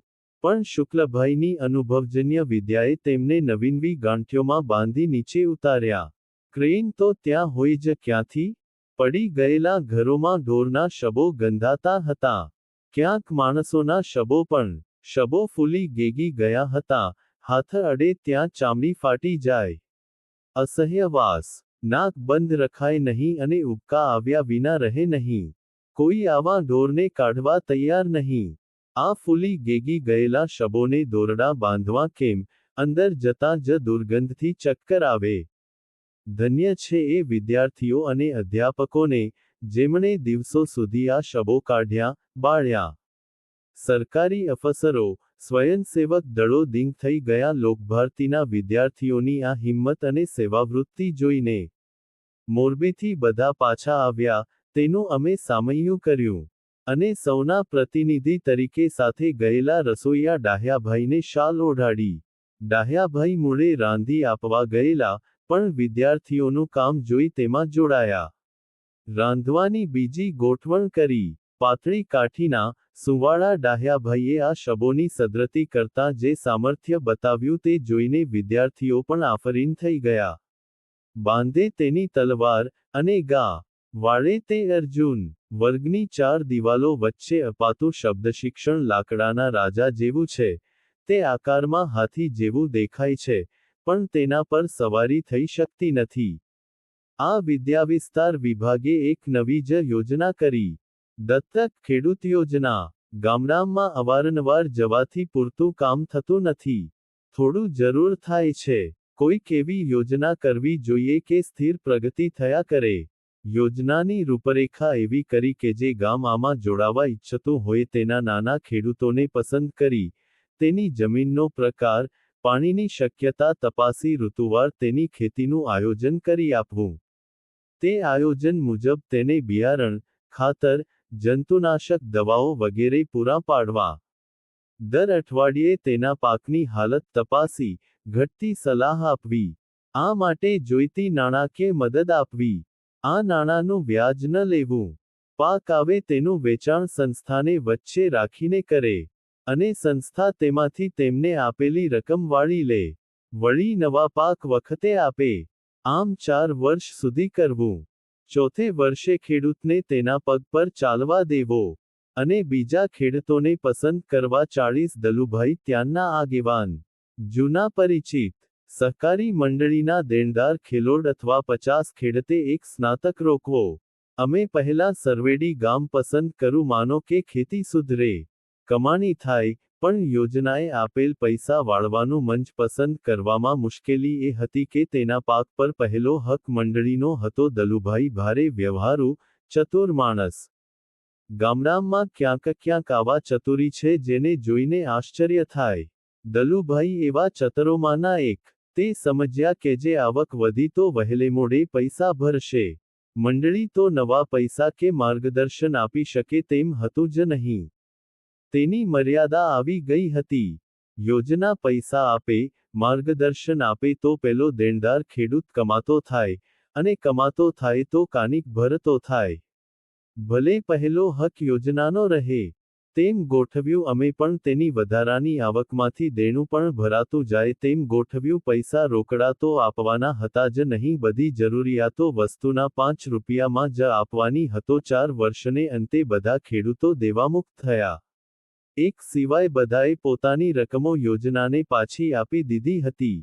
પણ શુક્લભાઈની અનુભવજન્ય વિદ્યાએ તેમને નવીનવી ગાંઠ્યોમાં બાંધી નીચે ઉતાર્યા. ક્રેન તો ત્યાં હોય જ ક્યાંથી? પડી ગયેલા ઘરોમાં ઢોરના શબો ગંધાતા હતા. ક્યાંક માણસોના શબો પણ. શબો ફૂલી ગેગી ગયા હતા. હાથ અડે ત્યાં ચામડી ફાટી જાય. અસહ્ય વાસ. નાક બંધ રખાય નહીં અને ઉબકા આવ્યા વિના રહે નહીં. કોઈ આવા ઢોરને કાઢવા તૈયાર નહીં. આ ફૂલી ગેગી ગયેલા શબોને દોરડા બાંધવા કેમ, અંદર જતાં જ દુર્ગંધથી ચક્કર આવે. ધન્ય છે એ વિદ્યાર્થીઓ અને અધ્યાપકોને, જેમણે દિવસો સુધી આ શબો કાઢ્યા, બાળ્યા. સરકારી અફસરો, સ્વયંસેવક દળો દિંગ થઈ ગયા. લોકભારતીના વિદ્યાર્થીઓની આ હિંમત અને સેવાવૃત્તિ જોઈને મોરબીથી બધા પાછા આવ્યા, તેનું અમે સામૈયું કર્યું. અને સૌના પ્રતિનિધિ તરીકે સાથે ગયેલા રસોઈયા ડાહ્યાભાઈને શાલ ઓઢાડી. ડાહ્યાભાઈ મૂળે રાંધી આપવા ગયેલા, પણ વિદ્યાર્થીઓનું કામ જોઈ તેમાં જોડાયા. રાંધવાની બીજી ગોઠવણ કરી. પાતળી કાઠીના, સુંવાળા ડાહ્યાભાઈએ આ શબોની સદ્ધરતી કરતાં જે સામર્થ્ય બતાવ્યું તે જોઈને વિદ્યાર્થીઓ પણ આફરીન થઈ ગયા. બાંધે તેની તલવાર, અને ગા. વાળે તે અર્જુન. વર્ગની 4 દિવાલો વચ્ચે અપાતું શબ્દશિક્ષણ લાકડાના રાજા જેવું છે. તે આકારમાં હાથી જેવું દેખાય છે, પણ તેના પર સવારી થઈ શકતી નથી. આ વિદ્યાવિસ્તાર વિભાગે એક નવી જ યોજના કરી. દત્તક ખેડૂત યોજના. ગામડામાં અવારનવાર જવાથી પૂરતું કામ થતું નથી. થોડું જરૂર થાય છે. કોઈક એવી યોજના કરવી જોઈએ કે સ્થિર પ્રગતિ થયા કરે. યોજનાની રૂપરેખા એવી કરી કે જે ગામ આમાં જોડાવા ઈચ્છતું હોય તેના નાના ખેડૂતોને પસંદ કરી, તેની જમીનનો પ્રકાર, પાણીની શક્યતા તપાસી ઋતુવાર તેની ખેતીનું આયોજન કરી આપવું. તે આયોજન મુજબ તેને બિયારણ, ખાતર, જંતુનાશક દવાઓ વગેરે પૂરા પાડવા. દર અઠવાડિયે તેના પાકની હાલત તપાસી, ઘટતી સલાહ આપવી. આ માટે જોઈતી નાણાકીય મદદ આપવી. આ નાણાંનું વ્યાજ ન લેવું. પાક આવે તેનું વેચાણ સંસ્થાને વચ્ચે રાખીને કરે. અને સંસ્થા તેમાંથી તેમને આપેલી રકમ વાળી લે. વળી નવા પાક વખતે આપે. આમ 4 વર્ષ સુધી કરવું. ચોથે વર્ષે ખેડૂતને તેના પગ પર ચાલવા દેવો. અને બીજા ખેડૂતોને પસંદ કરવા 40 દલુભાઈ ત્યાંના આગેવાન. જૂના પરિચિત. સહકારી મંડળીના દેણદાર ખેલોડ અથવા 50 ખેડતે એક સ્નાતક રોકવો. અમે પહેલા સરવેડી ગામ પસંદ કરું માનો કે ખેતી સુધરે. કમાણી થાય, પણ યોજનાએ આપેલ પૈસા વાળવાનું મંચ પસંદ કરવામાં મુશ્કેલી એ હતી કે તેના પાક પર પહેલો હક મંડળીનો હતો. દલુભાઈ ભારે વ્યવહારુ, ચતુર માણસ. ગામડામાં ક્યાંક આવા ચતુરી છે જેને જોઈને આશ્ચર્ય થાય. દલુભાઈ એવા ચતરોમાંના એક. તે સમજ્યા કે જે આવક વધી તો વહેલેમોડે પૈસા ભરશે. મંડળી તો નવા પૈસા કે માર્ગદર્શન આપી શકે તેમ હતું જ નહીં. તેની મર્યાદા આવી ગઈ હતી. યોજના પૈસા આપે, માર્ગદર્શન આપે તો પેલો દેણદાર ખેડૂત કમાતો થાય, અને કમાતો થાય તો કાનિક ભરતો થાય. ભલે પહેલો હક યોજનાનો રહે. તેમ ગોઠવ્યું અમે પણ તેની વધારાની આવકમાંથી દેણું પણ ભરાતું જાય તેમ ગોઠવ્યું. પૈસા રોકડા તો આપવાના હતા જ નહીં, બધી જરૂરિયાતો વસ્તુના 5 રૂપિયામાં જ આપવાની હતો. 4 વર્ષને અંતે બધા ખેડૂતો દેવામુક્ત થયા. એક સિવાય બધાએ પોતાની રકમો યોજનાને પાછી આપી દીધી હતી.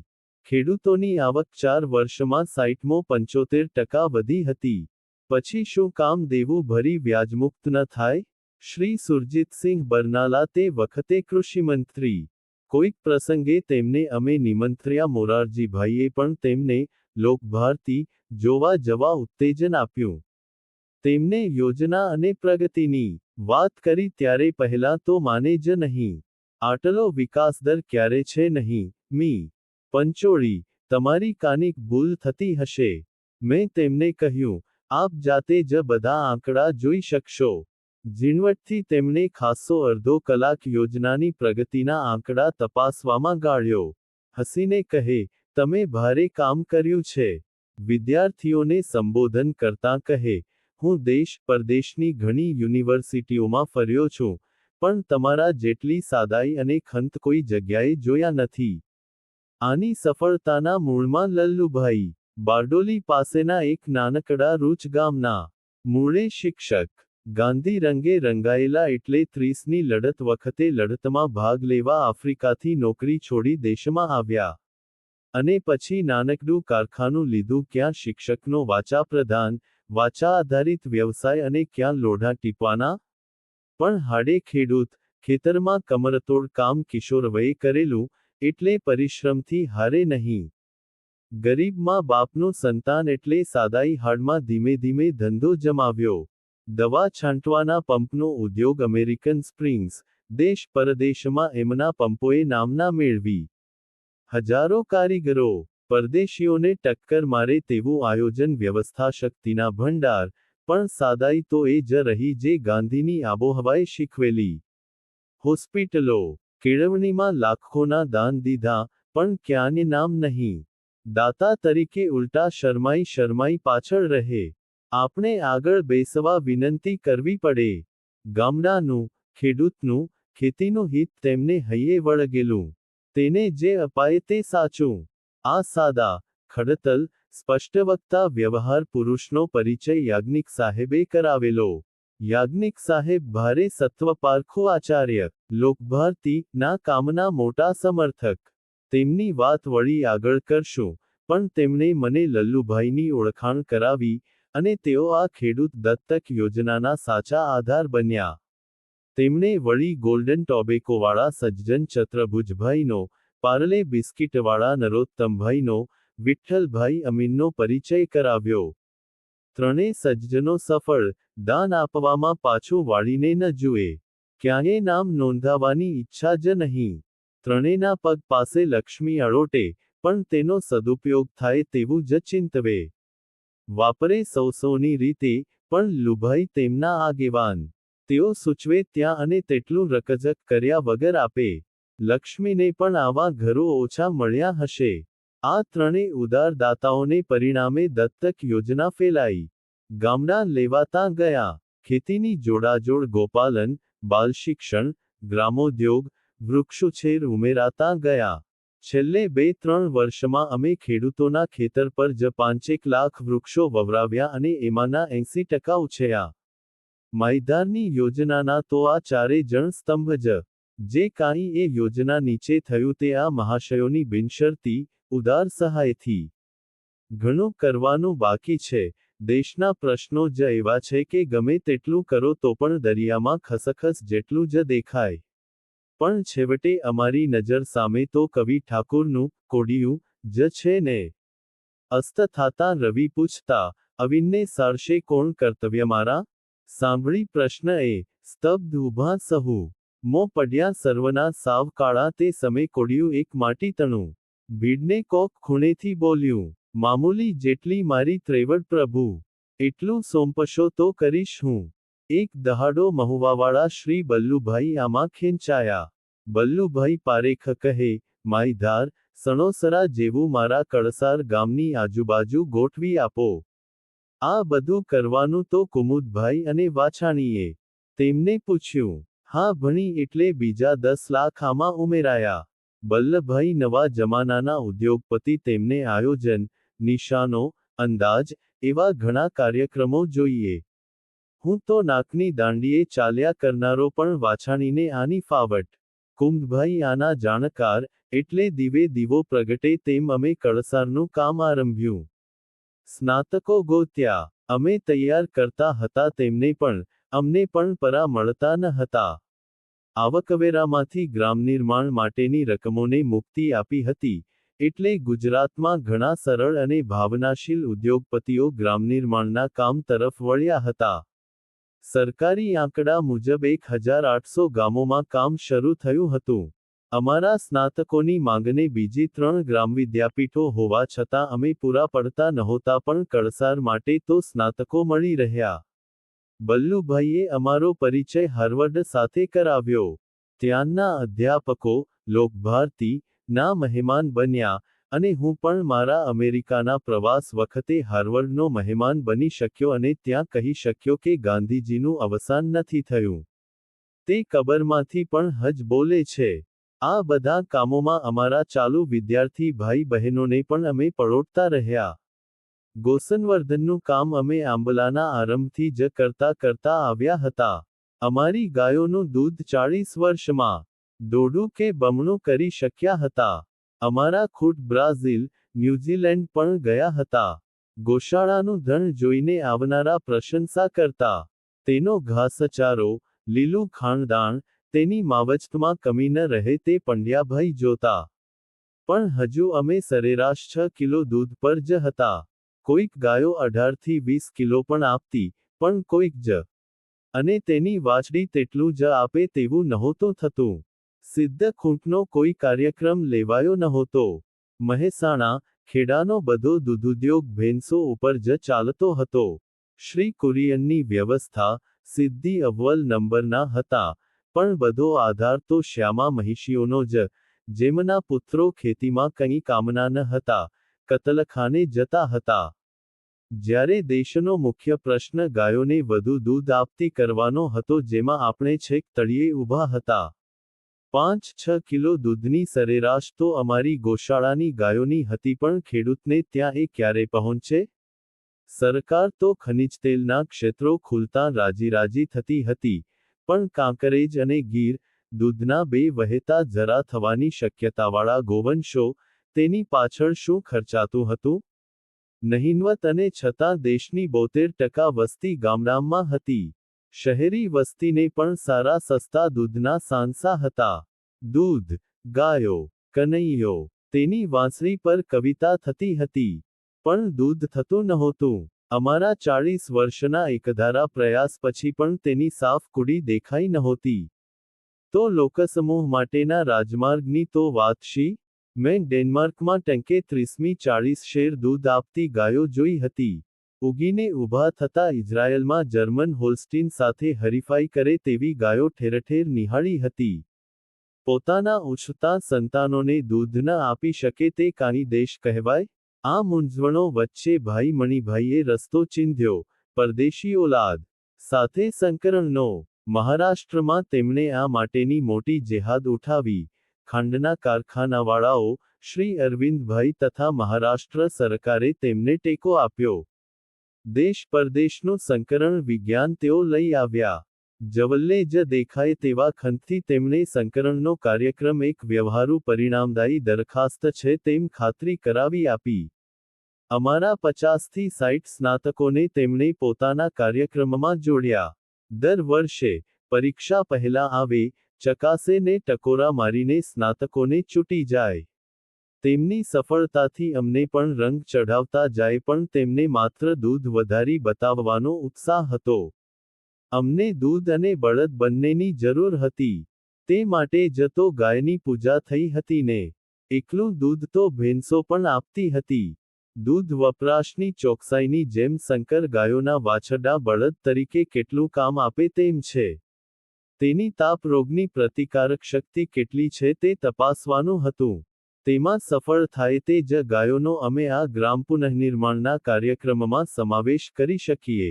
ખેડૂતોની આવક 4 વર્ષમાં 60-75% વધી હતી. પછી શું કામ દેવું ભરી વ્યાજમુક્ત ન થાય? શ્રી સુરજીતસિંહ બરનાલા તે વખતે કૃષિમંત્રી. કોઈક પ્રસંગે તેમને અમે નિમંત્ર્યા. મોરારજીભાઈએ પણ તેમને લોકભારતી જોવા જવા ઉત્તેજન આપ્યું. તેમને યોજના અને પ્રગતિની વાત કરી ત્યારે પહેલા તો માને જ નહીં. આટલો વિકાસદર ક્યારે છે નહીં. મી. પંચોળી, તમારી કાનિક ભૂલ થતી હશે. મેં તેમને કહ્યું, આપ જાતે જ બધા આંકડા જોઈ શકશો. ઝીણવટથી તેમણે ખાસ્સો અડધો કલાક યોજનાની પ્રગતિના આંકડા તપાસવામાં ગાળ્યો. હસીને કહે, તમે ભારે કામ કર્યું છે. વિદ્યાર્થીઓને સંબોધન કરતાં કહે, હું દેશ પરદેશની ઘણી યુનિવર્સિટીઓમાં ફર્યો છું, પણ તમારા જેટલી સાદાઈ અને ખંત કોઈ જગ્યાએ જોયા નથી. આની સફળતાના મૂળમાં લલ્લુભાઈ, બારડોલી પાસેના એક નાનકડા રૂચ ગામના. મૂળે શિક્ષક. ગાંધી રંગે રંગાયેલા એટલે 30ની લડત વખતે લડતમાં ભાગ લેવા આફ્રિકાથી નોકરી છોડી દેશમાં આવ્યા. અને પછી નાનકડું કારખાનું લીધું. ક્યાં શિક્ષકનો વાચા પ્રધાન, વાચા આધારિત વ્યવસાય અને ક્યાં લોઢા ટીપવાના? પણ હાડે ખેડૂત, ખેતરમાં કમરતોડ કામ કિશોર વયે કરેલું, એટલે પરિશ્રમથી હારે નહીં. ગરીબ મા બાપનું સંતાન એટલે સાદાઈ હાડમાં ધીમે ધીમે ધંધો જમાવ્યો. દવા છાંટવાના પંપનો ઉદ્યોગ અમેરિકન સ્પ્રિંગ્સ, દેશ પરદેશમાં એમના પંપોએ નામના મેળવી. હજારો કારીગરો, પરદેશીઓને ટક્કર મારે તેવું આયોજન વ્યવસ્થા શક્તિના ભંડાર, પણ સાદાઈ તો એ જ રહી જે ગાંધીની આબોહવાએ શીખવેલી. હોસ્પિટલો, કેળવણીમાં લાખોના દાન દીધા, પણ ક્યાંય નામ નહીં. દાતા તરીકે ઉલટા શરમાઈ પાછળ રહે. આપણે આગળ બેસવા વિનંતી કરવી પડે. ગામડાનું, ખેડૂતનું, ખેતીનું હિત તેમને હૈયે વળગેલું. તેને જે અપાય તે સાચું. આ સાદા, ખડતલ, સ્પષ્ટવક્તા વ્યવહાર પુરુષનો પરિચય યાજ્ઞિક સાહેબે કરાવેલો. યાજ્ઞિક સાહેબ ભારે સત્વપારખો આચાર્ય, લોકભારતી ના કામના મોટા સમર્થક. તેમની વાત વળી આગળ કરશું, પણ તેમણે મને લલ્લુભાઈની ઓળખાણ કરાવી, અને તેઓ આ ખેડૂત દત્તક યોજનાના સાચા આધાર બન્યા. તેમણે વળી ગોલ્ડન ટોબેકોવાળા સજ્જન ચત્રભુજભાઈનો, પાર્લે બિસ્કિટવાળા નરોત્તમભાઈનો, વિઠ્ઠલભાઈ અમીનનો પરિચય કરાવ્યો. ત્રણે સજ્જનો સફળ, દાન આપવામાં પાછું વાળીને ન જુએ. ક્યાંય નામ નોંધાવાની ઈચ્છા જ નહીં. ત્રણેના પગ પાસે લક્ષ્મી અળોટે, પણ તેનો સદુપયોગ થાય તેવું જ ચિંતવે. વાપરે સૌની રીતે, પણ લુભાઈ તેમના આગેવાન. તેઓ સૂચવે ત્યાં અને તેટલું રકઝક કર્યા વગર આપે. લક્ષ્મીને પણ આવા ઘરો ઓછા મળ્યા હશે. આ ત્રણે ઉદાર દાતાઓને પરિણામે દત્તક યોજના ફેલાઈ. ગામડા લેવાતા ગયા. ખેતીની જોડાજોડ ગોપાલન, બાલશિક્ષણ, ગ્રામોદ્યોગ, વૃક્ષોછેર ઉમેરાતા ગયા. છેલ્લે 2-3 વર્ષમાં અમે ખેડૂતોના ખેતર પર જ 5-1 લાખ વૃક્ષો વવરાવ્યા અને એમાંના 80% ઉછેર્યા. માયધારની યોજનાના તો આ 4 જણ સ્તંભ જ. જે કાંઈ એ યોજના નીચે થયું તે આ મહાશયોની બિનશરતી, ઉદાર સહાયથી. ઘણું કરવાનું બાકી છે. દેશના પ્રશ્નો જ એવા છે કે ગમે તેટલું કરો તો પણ દરિયામાં ખસખસ જેટલું જ દેખાય. પણ છેવટે અમારી નજર સામે તો કવિ ઠાકુરનું, કોડિયું, જ છે ને. અસ્ત થાતા રવિ પૂછતા, અવિનને સારશે કોણ કર્તવ્ય મારા? સાંભળી પ્રશ્ન એ, સ્તબ્ધ ઊભા સહુ. મો પડ્યા સર્વના સાવ કાળા તે સમે કોડિયું એક માટી તણું. ભીડને કોક ખૂણેથી બોલ્યું, મામૂલી જેટલી મારી ત્રેવડ પ્રભુ. એટલું સોંપશો તો કરીશ હું. એક દહાડો મહુવાવાળા શ્રી બલ્લુભાઈ આમાં ખેંચાયા. બલ્લુભાઈ પારેખ કહે, માયધાર, સણોસરા જેવું મારા કળસાર ગામની આજુબાજુ ગોઠવી આપો. આ બધું કરવાનું તો કુમુદભાઈ અને વાછાણીએ. તેમને પૂછ્યું. હા ભણી એટલે બીજા 10 લાખ આમાં ઉમેરાયા. બલ્લભાઈ નવા જમાનાના ઉદ્યોગપતિ તેમને આયોજન, નિશાનો, અંદાજ, એવા ઘણા કાર્યક્રમો જોઈએ. હું તો નાકની દાંડીએ ચાલ્યા કરનારો પણ વાછાણીને આની ફાવટ. કુમુદભાઈ આના જાણકાર, એટલે દીવે દીવો પ્રગટે તેમ અમે કળસારનું કામ આરંભ્યું. સ્નાતકો ગોત્યા. અમે તૈયાર કરતા હતા તેમને પણ, અમને પણ પરા મળતા ન હતા. આવકવેરામાંથી ગ્રામનિર્માણ માટેની રકમોને મુક્તિ આપી હતી, એટલે ગુજરાતમાં ઘણા સરળ અને ભાવનાશીલ ઉદ્યોગપતિઓ ગ્રામનિર્માણના કામ તરફ વળ્યા હતા. સરકારી આંકડા મુજબ 1800 ગામોમાં કામ શરૂ થયું હતું. અમારા સ્નાતકોની માંગને બીજી 3 ગ્રામવિદ્યાપીઠો હોવા છતાં અમે પૂરા પડતા નહોતા પણ કળસાર માટે તો સ્નાતકો મળી રહ્યા. બલ્લુભાઈએ અમારો પરિચય હાર્વર્ડ સાથે કરાવ્યો. ત્યાંના અધ્યાપકો, લોકભારતી, ના મહેમાન બન્યા, અને હું પણ મારા અમેરિકાના પ્રવાસ વખતે હાર્વર્ડનો મહેમાન બની શક્યો અને ત્યાં કહી શક્યો કે ગાંધીજીનું અવસાન નથી થયું. તે કબરમાંથી પણ હજ બોલે છે. આ બધા કામોમાં અમારા ચાલુ વિદ્યાર્થી ભાઈ બહેનોને પણ અમે પળોટતા રહ્યા. ગોસનવર્ધનનું કામ અમે આંબલાના આરંભથી જ કરતા આવ્યા હતા. અમારી ગાયોનું દૂધ 40 વર્ષમાં દોઢું કે બમણું કરી શક્યા હતા. અમારા ખૂટ બ્રાઝિલ, ન્યૂઝીલેન્ડ પણ ગયા હતા. ગોશાળાનું ધન જોઈને આવનારા પ્રશંસા કરતા. તેનો ઘાસચારો, લીલું ખાણદાણ, તેની માવજતમાં કમી ન રહે તે પંડ્યાભાઈ જોતા. પણ હજુ અમે સરેરાશ 6 કિલો દૂધ પર જ હતા. કોઈક ગાયો 18 થી 20 કિલો પણ આપતી, પણ કોઈક જ. અને તેની વાછડી તેટલું જ આપે તેવું નહોતું થતું. સિદ્ધ ખૂંટનો કોઈ કાર્યક્રમ લેવાયો નહોતો. મહેસાણા, ખેડાનો બધો દૂધુદ્યોગ ભેંસો ઉપર જ ચાલતો હતો. શ્રી કુરિયનની વ્યવસ્થા, સિદ્ધિ અવ્વલ નંબરના હતા, પણ બધો આધાર તો શ્યામા મહિષીઓનો જ, જેમના પુત્રો ખેતીમાં કંઈ કામના ન હતા, કતલખાને જતા હતા. જ્યારે દેશનો મુખ્ય પ્રશ્ન ગાયોને વધુ દૂધ આપતી કરવાનો હતો, જેમાં આપણે છેક તળિયે ઊભા હતા. 5-6 કિલો દૂધની સરેરાશ તો અમારી ગોશાળાની ગાયોની હતી, પણ ખેડૂતને ત્યાં એ ક્યારે પહોંચે? સરકાર તો ખનિજ તેલના ક્ષેત્રો ખુલતા રાજી થતી હતી, પણ કાંકરેજ અને ગીર, દૂધના બે વહેતા ઝરા થવાની શક્યતાવાળા ગોવંશો, તેની પાછળ શું ખર્ચાતું હતું? નહિનવત, અને છતાં દેશની 72% વસ્તી ગામડામાં હતી. શહેરી વસ્તીને પણ સારા સસ્તા દૂધના સાંસા હતા. દૂધ, ગાયો, કનૈયો, તેની વાંસળી પર કવિતા થતી હતી. પણ દૂધ થતું નહોતું. અમારા 40 વર્ષના એકધારા પ્રયાસ પછી પણ તેની સાફ કુડી દેખાઈ નહોતી. તો લોકસમૂહ માટેના રાજમાર્ગની તો વાત શી? મેં ડેનમાર્કમાં ટંકે 30-40 શેર દૂધ આપતી ગાયો જોઈ હતી. ઉગીને ઊભા થતા ઇઝરાયલમાં જર્મન હોલ્સ્ટીન સાથે હરીફાઈ કરે તેવી ગાયો ઠેરઠેર નિહાળી હતી. પોતાના ઉછતા સંતાનોને દૂધ ન આપી શકે તે કાની દેશ કહેવાય? આ મૂંઝવણો વચ્ચે ભાઈ મણિભાઈએ રસ્તો ચીંધ્યો. પરદેશી ઓલાદ સાથે સંકરણનો. મહારાષ્ટ્રમાં તેમણે આ માટેની મોટી જેહાદ ઉઠાવી. ખાંડના કારખાનાવાળાઓ, શ્રી અરવિંદભાઈ તથા મહારાષ્ટ્ર સરકારે તેમને ટેકો આપ્યો. દેશ પરદેશનું સંકરણ વિજ્ઞાન તેઓ લઈ આવ્યા. જવલ્લે જ દેખાય તેવા ખંતથી તેમણે સંકરણનો કાર્યક્રમ એક વ્યવહારુ પરિણામદાયી દરખાસ્ત છે તેમ ખાતરી કરાવી આપી. અમારા 50 થી 60 સ્નાતકોને તેમણે પોતાના કાર્યક્રમમાં જોડ્યા. દર વર્ષે, પરીક્ષા પહેલા આવે, ચકાસે ને ટકોરા મારીને સ્નાતકોને ચૂંટી જાય. તેમની સફળતાથી અમને પણ રંગ ચઢાવતા જાય, પણ તેમને માત્ર દૂધ વધારી બતાવવાનો ઉત્સાહ હતો. અમને દૂધ અને બળદ બંનેની જરૂર હતી. તે માટે જ તો ગાયની પૂજા થઈ હતી ને. એકલું દૂધ તો ભેંસો પણ આપતી હતી. દૂધ વપરાશની ચોકસાઈની જેમ સંકર ગાયોના વાછરડા બળદ તરીકે કેટલું કામ આપે તેમ છે. તેની તાપ રોગની પ્રતિકારક શક્તિ કેટલી છે તે તપાસવાનું હતું. તેમાં સફળ થાય તે જ ગાયોનો અમે આ ગ્રામ પુનઃનિર્માણના કાર્યક્રમમાં સમાવેશ કરી શકીએ.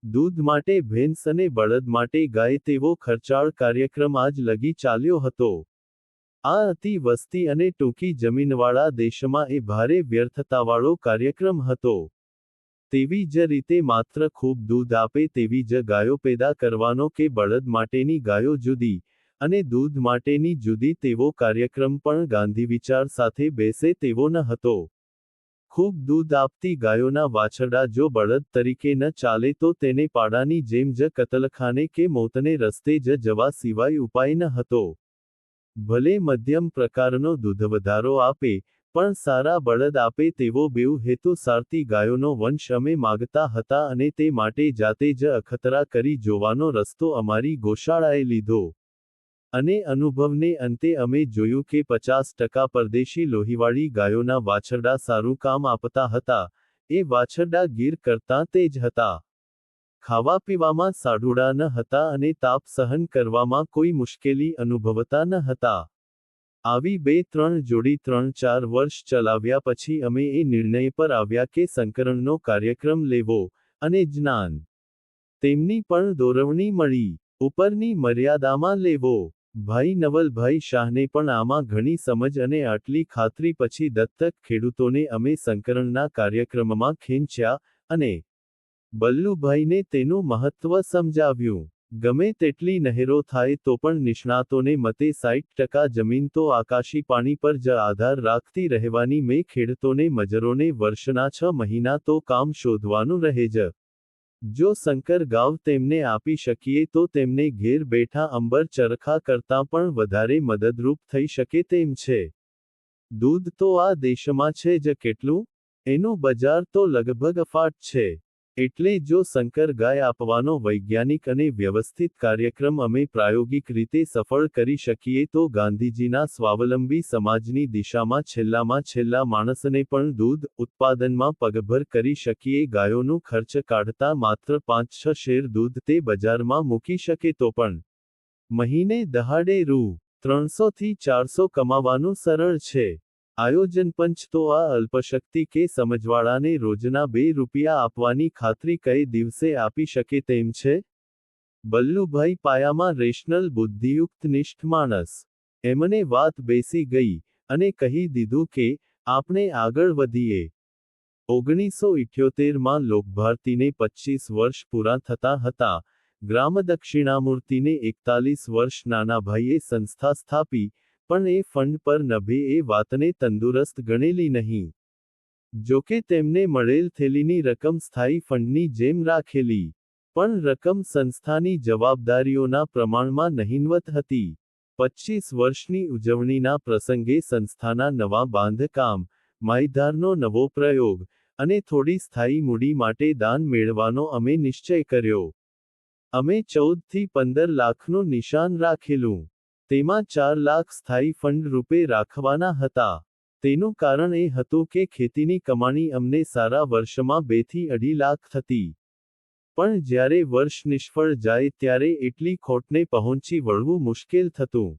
દૂધ માટે ભેંસ અને બળદ માટે ગાય તેવો ખર્ચાળ કાર્યક્રમ આજ લગી ચાલ્યો હતો. આ અતિ વસ્તી અને ટૂંકી જમીનવાળા દેશમાં એ ભારે વ્યર્થતાવાળો કાર્યક્રમ હતો. તેવી જ રીતે માત્ર ખૂબ દૂધ આપે તેવી જ ગાયો પેદા કરવાનો કે બળદ માટેની ગાયો જુદી, અને દૂધ માટેની જુદી તેવો કાર્યક્રમ પણ ગાંધી વિચાર સાથે બેસે તેવો ન હતો. ખૂબ દૂધ આપતી ગાયોના વાછરડા જો બળદ તરીકે ન ચાલે તો તેને પાડાની જેમ જ કતલખાને કે મોતને રસ્તે જ જવા સિવાય ઉપાય ન હતો. ભલે મધ્યમ પ્રકારનો દૂધવધારો આપે, પણ સારા બળદ આપે તેવો બેઉ હેતુ સારતી ગાયોનો વંશ અમે માગતા હતા, અને તે માટે જાતે જ અખતરા કરી જોવાનો રસ્તો અમારી ગોશાળાએ લીધો. અને અનુભવને અંતે અમે જોયું કે 50% પરદેશી લોહીવાળી ગાયોના વાછરડા સારું કામ આપતા હતા. એ વાછરડા ગીર કરતાં તેજ હતા. ખાવા પીવામાં સાઢુડા ન હતા અને તાપ સહન કરવામાં કોઈ મુશ્કેલી અનુભવતા ન હતા. આવી 2-3 જોડી 3-4 વર્ષ ચલાવ્યા પછી અમે એ નિર્ણય પર આવ્યા કે સંકરણનો કાર્યક્રમ લેવો, અને જ્ઞાન તેમની પણ દોરવણી મળી. ઉપરની મર્યાદામાં લેવો. ભાઈ નવલભાઈ શાહને પણ આમાં ઘણી સમજ અને આટલી ખાતરી પછી દત્તક ખેડૂતોને અમે સંકરણના કાર્યક્રમમાં ખેંચ્યા, અને બલ્લુભાઈને તેનું મહત્વ સમજાવ્યું. ગમે તેટલી નહેરો થાય તો પણ નિષ્ણાતોને મતે 60% જમીન તો આકાશી પાણી પર જ આધાર રાખતી રહેવાની મેં ખેડૂતોને મજૂરોને વર્ષના 6 મહિના તો કામ શોધવાનું રહે જ. જો શંકર ગાવ તેમને આપી શકીએ તો તેમને ઘેર બેઠા અંબર ચરખા કરતાં પણ વધારે મદદરૂપ થઈ શકે તેમ છે. દૂધ તો આ દેશમાં છે જ કેટલું? એનું બજાર તો લગભગ અફાટ છે. એટલે જો શંકર ગાય આપવાનો વૈજ્ઞાનિક અને વ્યવસ્થિત કાર્યક્રમ અમે પ્રાયોગિક રીતે સફળ કરી શકીએ તો ગાંધીજીના સ્વાવલંબી સમાજની દિશામાં છેલ્લામાં છેલ્લા માણસને પણ દૂધ ઉત્પાદનમાં પગભર કરી શકીએ. ગાયોનું ખર્ચ કાઢતા માત્ર 5-6 શેર દૂધ તે બજારમાં મૂકી શકે તો પણ મહિને દહાડે રૂ. 300 થી 400 કમાવાનું સરળ છે. આયોજન પંચ તો આ અલ્પશક્તિ કે સમજવાળાને રોજના 2 રૂપિયા આપવાની ખાતરી કઈ દિવસે આપી શકે તેમ છે? બલ્લુભાઈ પાયામાં રેશનલ બુદ્ધિયુક્ત નિષ્ઠ માણસ. એમને વાત બેસી ગઈ, અને કહી દીધું કે, આપણે આગળ વધીએ. 1978માં લોકભારતીને 25 વર્ષ પૂરા થતા હતા. ગ્રામદક્ષિણામૂર્તિને 41 વર્ષ નાનાભાઈએ સંસ્થા સ્થાપી, પણ એ ફંડ પર નભે એ વાતને તંદુરસ્ત ગણેલી નહીં. જોકે તેમને મળેલ થેલીની રકમ સ્થાયી ફંડની જેમ રાખેલી. પણ રકમ સંસ્થાની જવાબદારીઓના પ્રમાણમાં નહિવત હતી. 25 વર્ષની ઉજવણીના પ્રસંગે સંસ્થાના નવા બાંધકામ, માહિધારનો નવો પ્રયોગ, અને થોડી સ્થાયી મૂડી માટે દાન મેળવવાનો અમે નિશ્ચય કર્યો. અમે 14 થી 15 લાખનું નિશાન રાખેલું. તેમાં 4 લાખ સ્થાયી ફંડ રૂપે રાખવાના હતા. તેનું કારણ એ હતું કે ખેતીની કમાણી અમને સારા વર્ષમાં 2 થી 2.5 લાખ થતી. પણ જ્યારે વર્ષ નિષ્ફળ જાય ત્યારે એટલી ખોટને પહોંચી વળવું મુશ્કેલ થતું.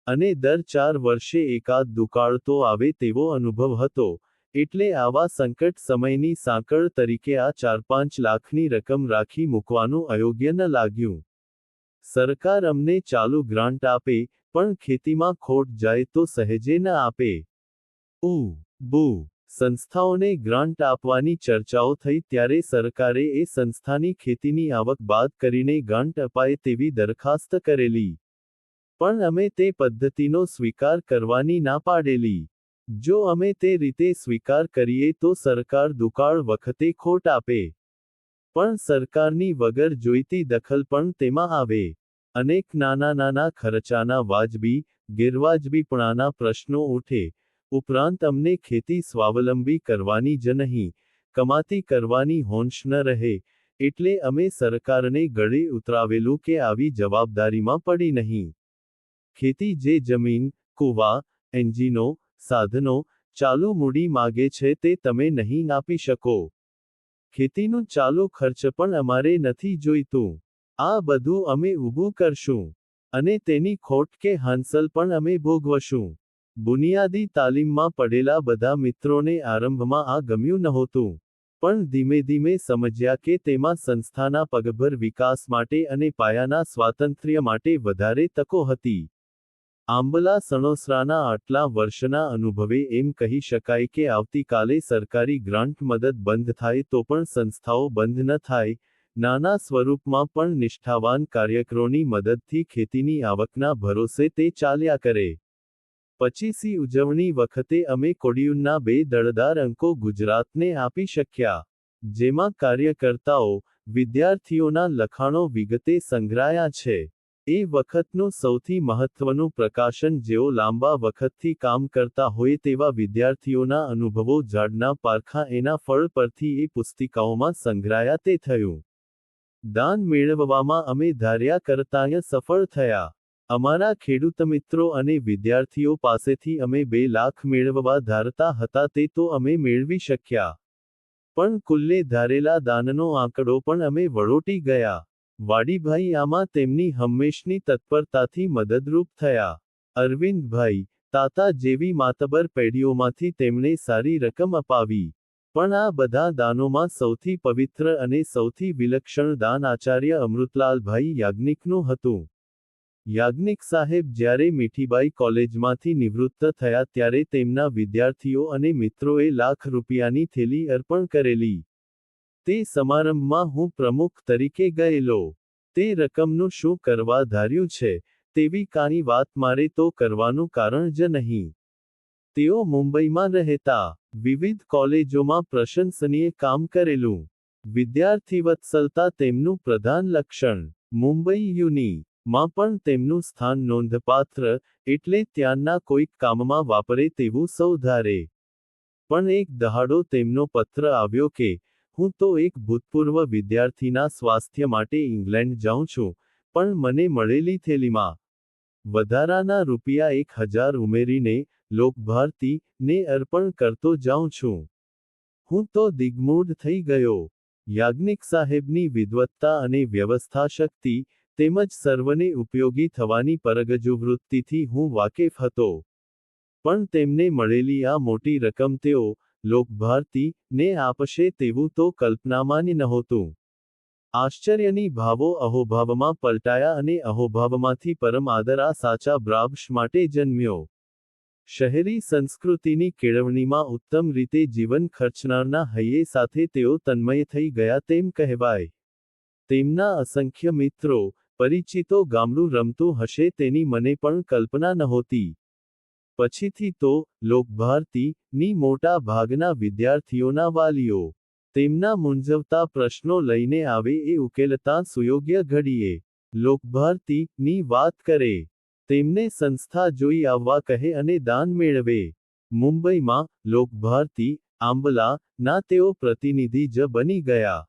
અને દર 4 વર્ષે એકાદ દુકાળ તો આવે તેવો અનુભવ હતો. એટલે આવા સંકટ સમયની સાંકળ તરીકે આ 4-5 લાખની રકમ રાખી મૂકવાનું અયોગ્ય ન લાગ્યું. સરકાર અમને ચાલુ ગ્રાન્ટ આપે, પણ ખેતીમાં ખોટ જાય તો સહેજે ન આપે. સંસ્થાઓને ગ્રાન્ટ આપવાની ચર્ચાઓ થઈ ત્યારે સરકારે એ સંસ્થાની ખેતીની આવક બાદ કરીને ગ્રાન્ટ અપાય તેવી દરખાસ્ત કરેલી. પણ અમે તે પદ્ધતિનો સ્વીકાર કરવાની ના પાડેલી. જો અમે તે રીતે સ્વીકાર કરીએ તો સરકાર દુકાળ વખતે ખોટ આપે. પણ સરકારની વગર જોઈતી દખલ પણ તેમાં આવે. અનેક નાના ખર્ચાના વાજબી, ગેરવાજબીપણાના પ્રશ્નો ઉઠે. ઉપરાંત અમને ખેતી સ્વાવલંબી કરવાની જ નહીં, કમાતી કરવાની હોંશ ન રહે. એટલે અમે સરકારને ગળે ઉતરાવેલું કે આવી જવાબદારીમાં પડી નહીં. ખેતી જે જમીન, કૂવા, એન્જિનો, સાધનો, ચાલુ મૂડી માગે છે તે તમે નહીં આપી શકો. ખેતીનું ચાલુ ખર્ચ પણ અમારે નથી જોઈતું. આ બધું અમે ઊભું કરશું. અને તેની ખોટ કે હાંસલ પણ અમે ભોગવશું. બુનિયાદી તાલીમમાં પડેલા બધા મિત્રોને આરંભમાં આ ગમ્યું નહોતું. પણ ધીમે ધીમે સમજ્યા કે તેમાં સંસ્થાના પગભર વિકાસ માટે અને પાયાના સ્વાતંત્ર્ય માટે વધારે તકો હતી. આંબલા સણોસરાના આટલા વર્ષના અનુભવે એમ કહી શકાય કે આવતીકાલે સરકારી ગ્રાન્ટ મદદ બંધ થાય તો પણ સંસ્થાઓ બંધ ન થાય. નાના સ્વરૂપમાં પણ નિષ્ઠાવાન કાર્યકરોની મદદથી ખેતીની આવકના ભરોસે તે ચાલ્યા કરે. 25મી ઉજવણી વખતે અમે કોડિયુનના 2 દળદાર અંકો ગુજરાતને આપી શક્યા. જેમાં કાર્યકર્તાઓ, વિદ્યાર્થીઓના લખાણો વિગતે સંગ્રહાયા છે. એ વખતનું સૌથી મહત્વનું પ્રકાશન જેઓ લાંબા વખતથી કામ કરતા હોય તેવા વિદ્યાર્થીઓના અનુભવો ઝાડના પારખા એના ફળ પરથી એ પુસ્તિકાઓમાં સંગ્રહાયા તે થયું. દાન મેળવવામાં અમે ધાર્યા કરતાંય સફળ થયા. અમારા ખેડૂતમિત્રો અને વિદ્યાર્થીઓ પાસેથી અમે 2 લાખ મેળવવા ધારતા હતા તે તો અમે મેળવી શક્યા. પણ કુલ્લે ધારેલા દાનનો આંકડો પણ અમે વળોટી ગયા. વાડીભાઈ આમાં તેમની હંમેશની તત્પરતાથી મદદરૂપ થયા. અરવિંદભાઈ, તાતા જેવી માતબર પેઢીઓમાંથી તેમણે સારી રકમ અપાવી. પણ આ બધા દાનોમાં સૌથી પવિત્ર અને સૌથી વિલક્ષણ દાન આચાર્ય અમૃતલાલભાઈ યાજ્ઞિકનું હતું. યાજ્ઞિક સાહેબ જ્યારે મીઠીબાઈ કોલેજમાંથી નિવૃત્ત થયા ત્યારે તેમના વિદ્યાર્થીઓ અને મિત્રોએ લાખ રૂપિયાની થેલી અર્પણ કરેલી. તે સમારંભમાં હું પ્રમુખ તરીકે ગયેલો. તે રકમનું શું કરવા ધાર્યું છે, તેવી કાંઈ વાત મારે તો કરવાનું કારણ જ નહીં. તેઓ મુંબઈમાં રહેતા, વિવિધ કોલેજોમાં પ્રશંસનીય કામ કરેલું. વિદ્યાર્થીવત્સલતા તેમનું પ્રધાન લક્ષણ. મુંબઈ યુની. માં પણ તેમનું સ્થાન નોંધપાત્ર, એટલે ત્યાંના કોઈક કામમાં વાપરે તેવું સૌ ધારે. પણ એક દહાડો તેમનો પત્ર આવ્યો કે, હું તો એક ભૂતપૂર્વ વિદ્યાર્થીના સ્વાસ્થ્ય માટે ઇંગ્લેન્ડ જાઉં છું, પણ મને મળેલી થેલીમાં વધારાના રૂપિયા 1000 ઉમેરીને, લોકભારતી ને અર્પણ કરતો જાઉં છું. હું તો દિગ્મૂઢ થઈ ગયો. યાજ્ઞિક સાહેબની વિદ્વત્તા અને વ્યવસ્થા શક્તિ, તેમજ સર્વને ઉપયોગી થવાની પરગજુવૃત્તિથી હું વાકેફ હતો. પણ તેમને મળેલી આ મોટી રકમ તેઓ, લોકભારતી, ને આપશે તેવું તો કલ્પનામાંય નહોતું. આશ્ચર્યની ભાવો અહોભાવમાં પલટાયા અને અહોભાવમાંથી પરમ આદર આ સાચા બ્રાહ્મશ માટે જન્મ્યો. શહેરી સંસ્કૃતિની કેળવણીમાં ઉત્તમ રીતે જીવન ખર્ચનારના હૈયે સાથે તેઓ તન્મય થઈ ગયા તેમ કહેવાય. તેમના અસંખ્ય મિત્રો, પરિચિતો ગામડું રમતું હશે તેની મને પણ કલ્પના નહોતી. પછીથી તો, લોકભારતી, ની મોટા ભાગના વિદ્યાર્થીઓના વાલીઓ, તેમના મૂંઝવતા પ્રશ્નો લઈને આવે એ ઉકેલતા સુયોગ્ય ઘડીએ, લોકભારતી, ની વાત કરે. તેમને સંસ્થા જોઈ આવવા કહે અને દાન મેળવે. મુંબઈમાં, લોકભારતી, આંબલા, ના તેઓ પ્રતિનિધિ જ બની ગયા.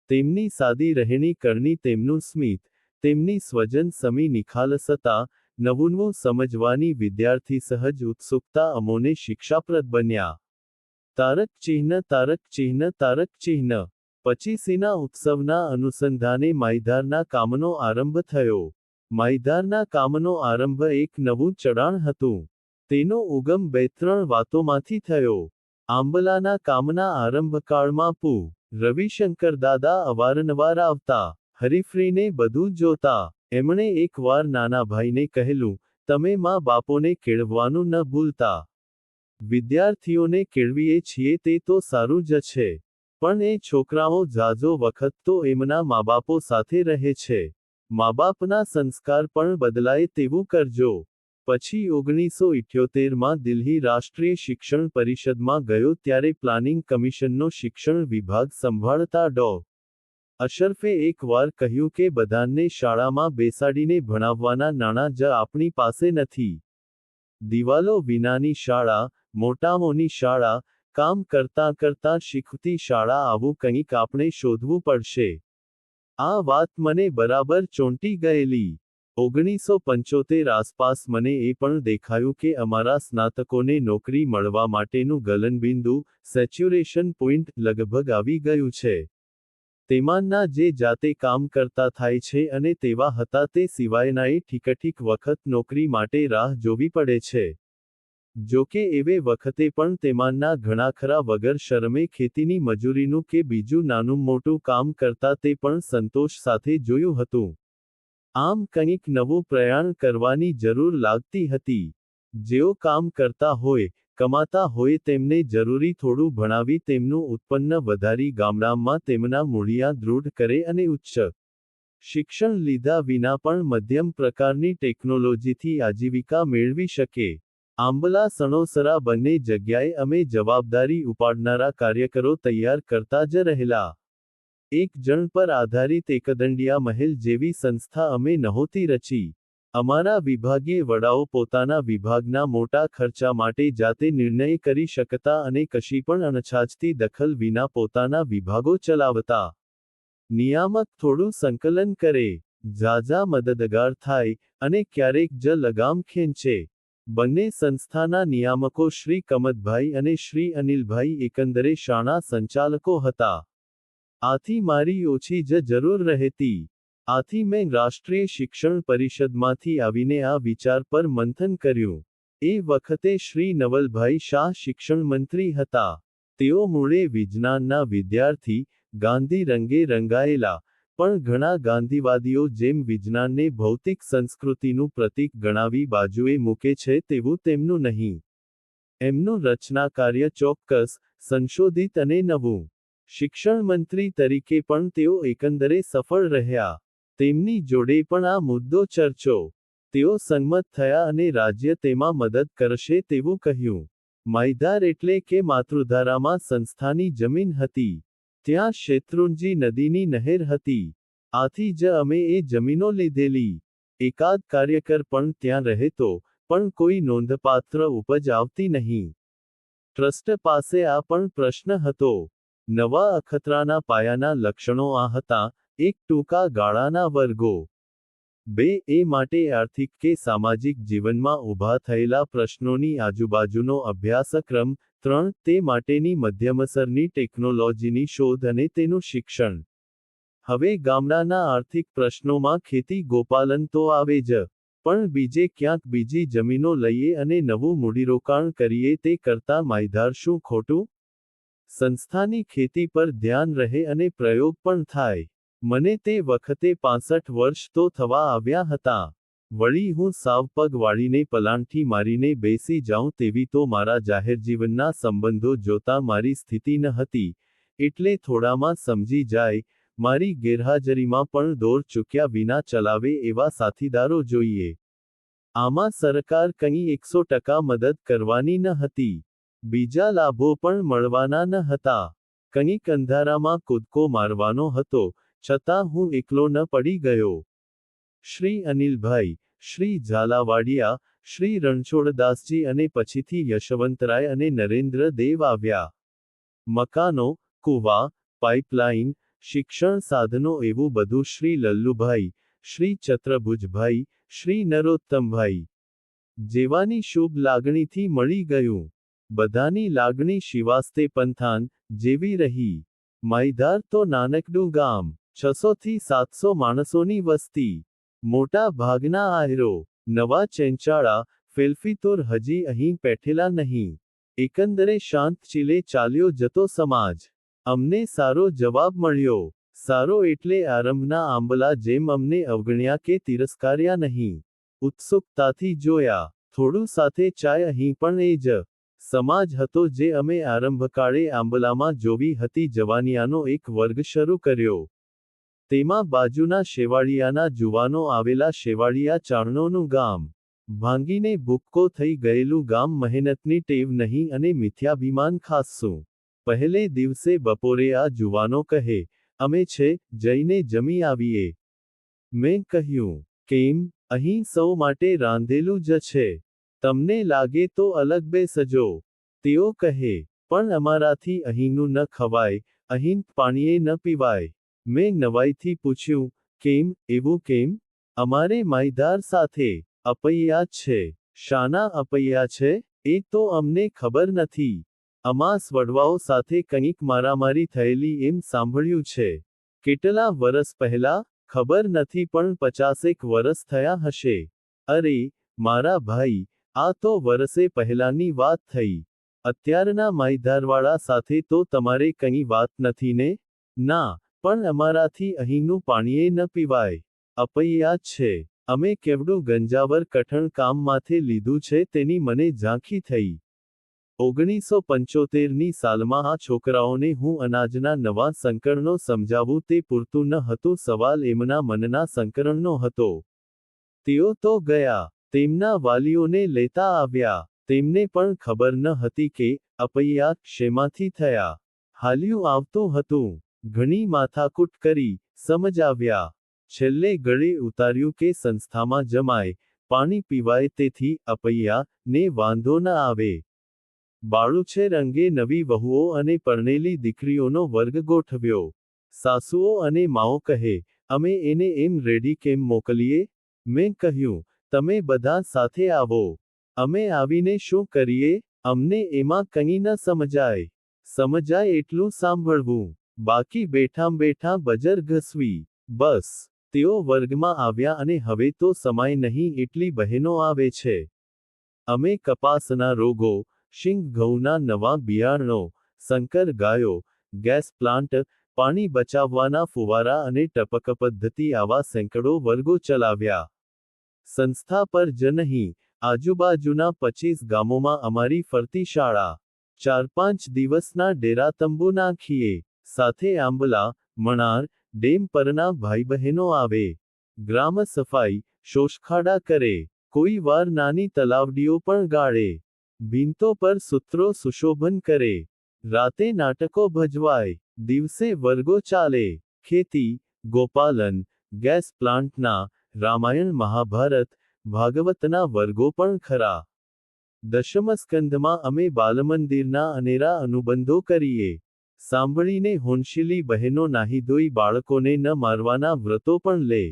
તેમની સાદી રહેણી કરણી, તેમનું સ્મિત, તેમની સ્વજન સમી નિખાલસતા, નવુનવું સમજવાની વિદ્યાર્થી સહજ ઉત્સુકતા અમોને શિક્ષાપ્રદ બન્યા. તારક ચિહ્ન તારક ચિહ્ન તારક ચિહ્ન. પચીસીના ઉત્સવના અનુસંધાને માયધારના કામનો આરંભ થયો. માયધારના કામનો આરંભ એક નવું ચડાણ હતું. તેનો ઉગમ 2-3 વાતોમાંથી થયો. આંબલાના કામના આરંભકાળમાં પૂ. રવિશંકરદાદા અવારનવાર આવતા, હરીફરીને બધું જોતા. એમણે એકવાર નાના ભાઈને કહેલું, તમે મા બાપોને કેળવવાનું ન ભૂલતા. વિદ્યાર્થીઓને કેળવીએ છીએ તે તો સારું જ છે. પણ એ છોકરાઓ ઝાઝો વખત તો એમના માબાપો સાથે રહે છે. માબાપના સંસ્કાર પણ બદલાય તેવું કરજો. પછી 1978માં દિલ્હી રાષ્ટ્રીય શિક્ષણ પરિષદમાં ગયો ત્યારે પ્લાનિંગ કમિશનનો શિક્ષણ વિભાગ સંભાળતા ડો. અશરફે એકવાર કહ્યું કે બધાને શાળામાં બેસાડીને ભણાવવાના નાણાં જ આપણી પાસે નથી. દિવાલો વિનાની શાળા, મોટામોની શાળા, કામ કરતાં કરતાં શીખતી શાળા આવું કંઈક આપણે શોધવું પડશે. આ વાત મને બરાબર ચોંટી ગયેલી. 1975 આસપાસ મને એ પણ દેખાયું કે અમારા સ્નાતકોને નોકરી મળવા માટેનું ગલનબિંદુ, સેચ્યુરેશન પોઈન્ટ, લગભગ આવી ગયું છે. તેમાંના જે જાતે કામ કરતા થાય છે અને તેવા હતા તે સિવાયનાએ ઠીકઠીક વખત નોકરી માટે રાહ જોવી પડે છે. જોકે એવે વખતે પણ તેમાંના ઘણાખરા વગર શરમે ખેતીની મજૂરીનું કે બીજું નાનું મોટું કામ કરતા તે પણ સંતોષ સાથે જોયું હતું. આમ કંઈક નવું પ્રયાણ કરવાની જરૂર લાગતી હતી. જેઓ કામ કરતા હોય, કમાતા હોય તેમને જરૂરી થોડું ભણાવી તેમનું ઉત્પન્ન વધારી ગામડામાં તેમના મૂળિયા દૃઢ કરે અને ઉચ્ચ શિક્ષણ લીધા વિના પણ મધ્યમ પ્રકારની ટેકનોલોજીથી આજીવિકા મેળવી શકે. આંબલા સણોસરા બંને જગ્યાએ અમે જવાબદારી ઉપાડનારા કાર્યકરો તૈયાર કરતા જ રહેલા. એક જણ પર આધારિત એકદંડિયા મહેલ જેવી સંસ્થા અમે નહોતી રચી. અમારા વિભાગીય વડાઓ પોતાના વિભાગના મોટા ખર્ચા માટે જાતે નિર્ણય કરી શકતા અને કશી પણ અણછાજતી દખલ વિના પોતાના વિભાગો ચલાવતા. નિયામક થોડું સંકલન કરે, ઝાઝા મદદગાર થાય, અને ક્યારેક જ લગામ ખેંચે. બંને સંસ્થાના નિયામકો શ્રી કમતભાઈ અને શ્રી અનિલભાઈ એકંદરે શાણા સંચાલકો હતા. આથી મારી ઓછી જ જરૂર રહેતી. આથી મેં રાષ્ટ્રીય શિક્ષણ પરિષદમાંથી આવીને આ વિચાર પર મંથન કર્યું. એ વખતે શ્રી નવલભાઈ શાહ શિક્ષણ મંત્રી હતા. તેઓ મૂળે વિજ્ઞાનના વિદ્યાર્થી, ગાંધી રંગે રંગાયેલા, પણ ઘણા ગાંધીવાદીઓ જેમ વિજ્ઞાનને ભૌતિક સંસ્કૃતિનું પ્રતીક ગણાવી બાજુએ મૂકે છે તેવું તેમનું નહીં. એમનું રચના કાર્ય ચોક્કસ, સંશોધિત અને નવું. શિક્ષણ મંત્રી તરીકે પણ તેઓ એકંદરે સફળ રહ્યા. તેમની જોડે પણ આ મુદ્દો ચર્ચો. તેઓ સંમત થયા અને રાજ્ય તેમાં મદદ કરશે તેવું કહ્યું. માયધાર એટલે કે માતૃધારામાં સંસ્થાની જમીન હતી. ત્યાં શેત્રુંજી નદીની નહેર હતી. આથી જ અમે એ જમીનો લીધેલી. એકાદ કાર્યકર પણ ત્યાં રહેતો, પણ કોઈ નોંધપાત્ર ઉપજ આવતી નહીં. ટ્રસ્ટ પાસે આ પણ પ્રશ્ન હતો. નવા અખતરાના પાયાના લક્ષણો આ હતા: 1. ટૂંકા ગાળાના વર્ગો. 2. એ માટે આર્થિક કે સામાજિક જીવનમાં ઊભા થયેલા પ્રશ્નોની આજુબાજુનો અભ્યાસક્રમ. 3. તે માટેની મધ્યમસરની ટેકનોલોજીની શોધ અને તેનું શિક્ષણ. હવે ગામડાના આર્થિક પ્રશ્નોમાં ખેતી ગોપાલન તો આવે જ, પણ બીજે ક્યાંક બીજી જમીનો લઈએ અને નવું મૂડીરોકાણ કરીએ તે કરતાં માયધાર શું ખોટું? સંસ્થાની ખેતી પર ધ્યાન રહે અને પ્રયોગ પણ થાય. મને તે વખતે 65 વર્ષ તો થવા આવ્યા હતા. વળી હું સાવ પગ વાળીને પલાંઠી મારીને બેસી જાઉં તેવી તો મારા જાહેરજીવનના સંબંધો જોતા મારી સ્થિતિ ન હતી. એટલે થોડામાં સમજી જાય, મારી ગેરહાજરીમાં પણ દોર ચૂક્યા વિના ચલાવે એવા સાથીદારો જોઈએ. આમાં સરકાર કંઈ 100% મદદ કરવાની ન હતી. બીજા લાભો પણ મળવાના ન હતા. કંઈક અંધારામાં કૂદકો મારવાનો હતો, છતાં હું એકલો ન પડી ગયો. શ્રી અનિલભાઈ, શ્રી ઝાલાવાડિયા, શ્રી રણછોડદાસજી અને પછીથી યશવંતરાય અને નરેન્દ્ર દેવ આવ્યા. મકાનો, કૂવા, પાઇપલાઇન, શિક્ષણ સાધનો એવું બધું શ્રી લલ્લુભાઈ, શ્રી ચત્રભુજભાઈ, શ્રી નરોત્તમભાઈ જેવાની શુભ લાગણીથી મળી ગયું. બધાની લાગણી શિવાસ્તે પંથાન જેવી રહી. માયધાર તો નાનકડું ગામ, 600 થી 700 માણસોની વસ્તી. મોટા ભાગના આહેરો, નવા ચેંચાળા, ફેલફિતોર હજી અહીં પેઠેલા નહીં. એકંદરે શાંત ચીલે ચાલ્યો જતો સમાજ. અમને સારો જવાબ મળ્યો. સારો એટલે આરંભના આંબલા જેમ અમને અવગણ્યા કે તિરસ્કાર્યા નહીં. ઉત્સુકતાથી જોયા. થોડું સાથે ચાય અહીં પણ એ જ સમાજ હતો જે અમે આરંભકાળે આંબલામાં જોવી હતી. જવાનિયાનો એક વર્ગ શરૂ કર્યો. તેમાં બાજુના શેવાળિયાના જુવાનો આવેલા. શેવાળિયા ચારણોનું ગામ. ભાંગીને ભૂક્કો થઈ ગયેલું ગામ. મહેનતની ટેવ નહીં અને મિથ્યાભિમાન ખાસ્સું. પહેલે દિવસે બપોરે આ જુવાનો કહે, અમે છે, જઈને જમી આવીએ. મેં કહ્યું, કેમ? અહીં સૌ માટે રાંધેલું જ છે. તમને લાગે તો અલગ બેસજો. તેઓ કહે, પણ અમારાથી અહીંનું ન ખવાય, અહીં પાણીએ ન પીવાય. મેં નવાઈથી પૂછ્યું, કેમ, એવું કેમ? અમારે માયધાર સાથે અપૈયા છે. શાના અપૈયા છે, એ તો અમને ખબર નથી. અમાસ વડવાઓ સાથે કંઈક મારામારી થયેલી એમ સાંભળ્યું છે. કેટલા વરસ પહેલા? ખબર નથી પણ 50 વરસ થયા હશે. અરે, મારા ભાઈ, આ તો વરસે પહેલાની વાત થઈ. અત્યારના માયધારવાળા સાથે તો તમારે કંઈ વાત નથી ને? ના, પણ અમારાથી અહીંનું પાણીએ ન પીવાય. અપૈયા છે. અમે કેવડું ગંજાવર કઠણ કામ માથે લીધું છે તેની મને ઝાંખી થઈ. 1975ની સાલમાં આ છોકરાઓને હું અનાજના નવા સંકરણો સમજાવું તે પૂરતું ન હતું. સવાલ એમના મનના સંકરણનો હતો. તેઓ તો ગયા. તેમના વાલીઓને લેતા આવ્યા. તેમને પણ ખબર ન હતી કે અપૈયા શેમાંથી થયા. હાલ્યું આવતું હતું. ઘણી માથાકૂટ કરી, સમજાવ્યા. છેલ્લે ગળે ઉતાર્યું કે સંસ્થામાં જમાય, પાણી પીવાય તેથી અપૈયા ને વાંધો ન આવે. બાળુછેર અંગે નવી વહુઓ અને પરણેલી દીકરીઓનો વર્ગ ગોઠવ્યો. સાસુઓ અને માઓ કહે, અમે એને એમ રેડી કેમ મોકલીએ? મેં કહ્યું, તમે બધા સાથે આવો. અમે આવીને શું કરીએ? અમને એમાં કંઈ ન સમજાય. સમજાય એટલું સાંભળવું. બાકી બેઠાં બજર ઘસવી. બસ. તેઓ વર્ગમાં આવ્યા અને હવે તો સમાય નહીં એટલી બહેનો આવે છે. અમે કપાસના રોગો, શીંગ ઘઉંના નવા બિયારણો, સંકર ગાયો, ગેસ પ્લાન્ટ, પાણી બચાવવાના ફુવારા અને ટપક પદ્ધતિ આવા સેંકડો વર્ગો ચલાવ્યા. સંસ્થા પર જ નહીં, આજુબાજુના 25 ગામોમાં અમારી ફરતી શાળા. 4-5 દિવસના ડેરા તંબુ નાખીએ. સાથે આંબલા, મણાર, ડેમ પરના ભાઈ બહેનો આવે. ગ્રામ સફાઈ, શોષખાડા કરે, કોઈ વાર નાની તલાવડીઓ પણ ગાળે, ભીંતો પર સૂત્રો સુશોભન કરે, રાતે નાટકો ભજવાય, દિવસે વર્ગો ચાલે, ખેતી, ગોપાલન, ગેસ પ્લાન્ટના, રામાયણ મહાભારત, ભાગવતના વર્ગો પણ ખરા. દશમસ્કંધમાં અમે બાલમંદિરના અનેરા અનુબંધો કરીએ. સાંભળીને હોનશીલી બહેનો નાહી ધોઈ બાળકોને ન મારવાના વ્રતો પણ લે.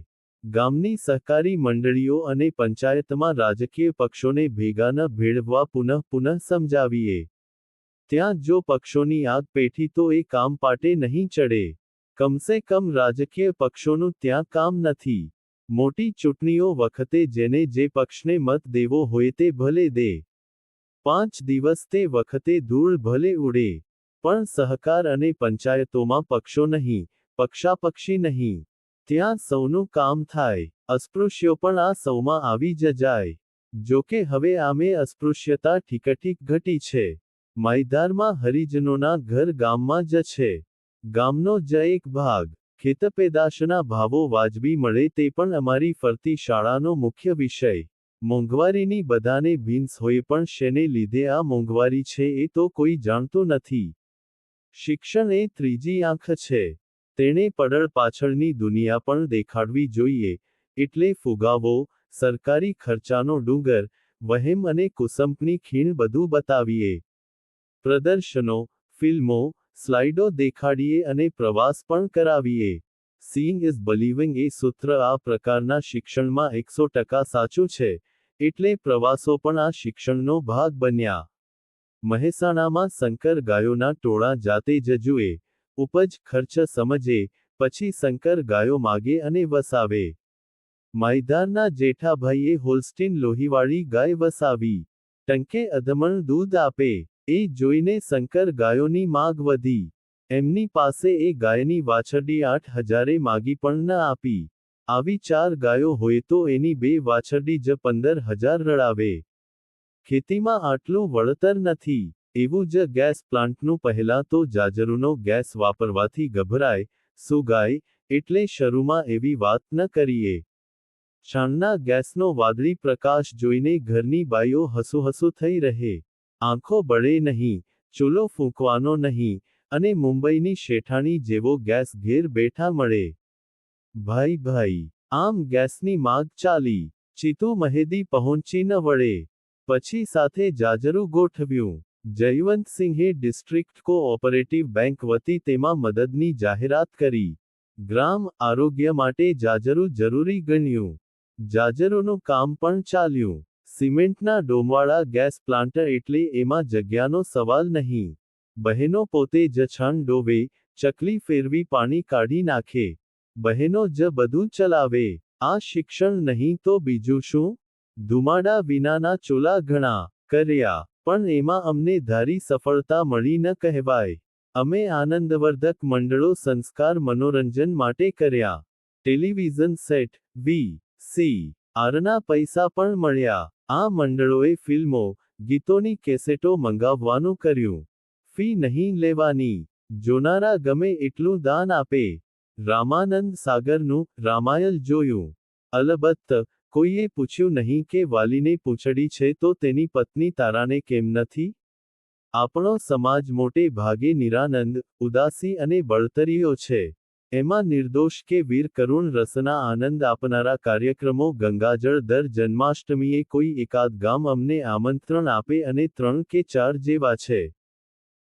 ગામની સહકારી મંડળીઓ અને પંચાયતમાં રાજકીય પક્ષોને ભેગા ન ભેળવવા પુનઃ સમજાવીએ. ત્યાં જો પક્ષોની આગ પેઠી તો એ કામ પાટે નહીં ચડે. કમસે કમ રાજકીય પક્ષોનું ત્યાં કામ નથી. મોટી ચૂંટણીઓ વખતે જેને જે પક્ષને મત દેવો હોય તે ભલે દે. 5 દિવસ તે વખતે ધૂળ ભલે ઉડે. પણ સહકાર અને પંચાયતોમાં પક્ષો નહીં, પક્ષાપક્ષી નહીં. ત્યાં સૌનું કામ થાય. અસ્પૃશ્યો પણ આ સૌમાં આવી જ જાય. જોકે હવે આમે અસ્પૃશ્યતા ઠીકઠીક ઘટી છે. માયધારમાં હરિજનોના ઘર ગામમાં જ છે. ગામનો જ એક ભાગ. ખેતપેદાશના ભાવો વાજબી મળે તે પણ અમારી ફરતી શાળાનો મુખ્ય વિષય. મોંઘવારીની બધાને ભીંસ હોય પણ શેને લીધે આ મોંઘવારી છે એ તો કોઈ જાણતું નથી. શિક્ષણ એ ત્રીજી આંખ છે. તેણે પડળ પાછળની દુનિયા પણ દેખાડવી જોઈએ. એટલે ફુગાવો, સરકારી ખર્ચાનો ડુંગર, વહેમ અને કુસંપની ખીણ બધું બતાવીએ. પ્રદર્શનો, ફિલ્મો, સ્લાઇડો દેખાડીએ અને પ્રવાસ પણ કરાવીએ. સીઈંગ ઇઝ બલિવિંગ એ સૂત્ર આ પ્રકારના શિક્ષણમાં 100% સાચું છે. એટલે પ્રવાસો પણ આ શિક્ષણનો ભાગ બન્યા. મહેસાણામાં શંકર ગાયોના ટોળા જાતે જ જુએ, ઉપજ ખર્ચ સમજે, પછી શંકર ગાયો માગે અને વસાવે. માયધારના જેઠાભાઈએ હોલ્સ્ટીન લોહીવાળી ગાય વસાવી. ટંકે અધમણ દૂધ આપે. એ જોઈને શંકર ગાયોની માગ વધી. એમની પાસે એ ગાયની વાછરડી 8,000એ માગી પણ ન આપી. આવી 4 ગાયો હોય તો એની 2 વાછરડી જ 15,000 રડાવે. ખેતીમાં આટલું વળતર નથી. એવું જ ગેસ પ્લાન્ટનું પહેલાં તો જાજરૂનો ગેસ વાપરવાથી ગભરાય, સુગાય, એટલે શરૂમાં એવી વાત ન કરીએ. છાણના ગેસનો વાદળી પ્રકાશ જોઈને ઘરની બાઈઓ હસુહસુ થઈ રહે. આંખો બળે નહીં, ચૂલો ફૂંકવાનો નહીં, અને મુંબઈની શેઠાણી જેવો ગેસ ઘેર બેઠા મળે. ભાઈ, આમ ગેસની માગ ચાલી. ચીતુ મહેદી પહોંચી ન વળે. પછી સાથે જાજરૂ ગોઠવ્યું. જયવંતસિંહે ડિસ્ટ્રિક્ટ કોઓપરેટિવ બેંક વતી તેમાં મદદની જાહેરાત કરી. ગ્રામ આરોગ્ય માટે જાજરૂ જરૂરી ગણ્યું. જાજરૂનું કામ પણ ચાલ્યું. સિમેન્ટના ડોમવાળા ગેસ પ્લાન્ટ એટલે એમાં જગ્યાનો સવાલ નહીં. બહેનો પોતે જ છાણ ડોવે, ચકલી ફેરવી પાણી કાઢી નાખે. બહેનો જ બધું ચલાવે. આ શિક્ષણ નહીં તો બીજું શું? ધુમાડા વિનાના ચૂલા ઘણા કર્યા, પણ એમાં અમને ધારી સફળતા મળી ન કહેવાય. અમે આનંદવર્ધક મંડળો સંસ્કાર મનોરંજન માટે કર્યા. ટેલિવિઝન સેટ, VCRના પૈસા પણ મળ્યા. આ મંડળોએ ફિલ્મો, ગીતોની કેસેટો મંગાવવાનું કર્યું. ફી નહીં લેવાની. જોનારા ગમે એટલું દાન આપે. રામાનંદ સાગરનું રામાયણ જોયું. અલબત્ત, કોઈએ પૂછ્યું નહીં કે વાલીને પૂંછડી છે તો તેની પત્ની તારાને કેમ નથી? આપણો સમાજ મોટે ભાગે નિરાનંદ, ઉદાસી અને બળતરીઓ છે. એમાં નિર્દોષ કે વીર કરુણ રસના આનંદ આપનારા કાર્યક્રમો ગંગાજળ દર જન્માષ્ટમીએ કોઈ એકાદ ગામ અમને આમંત્રણ આપે અને 3 કે 4 જેવા છે.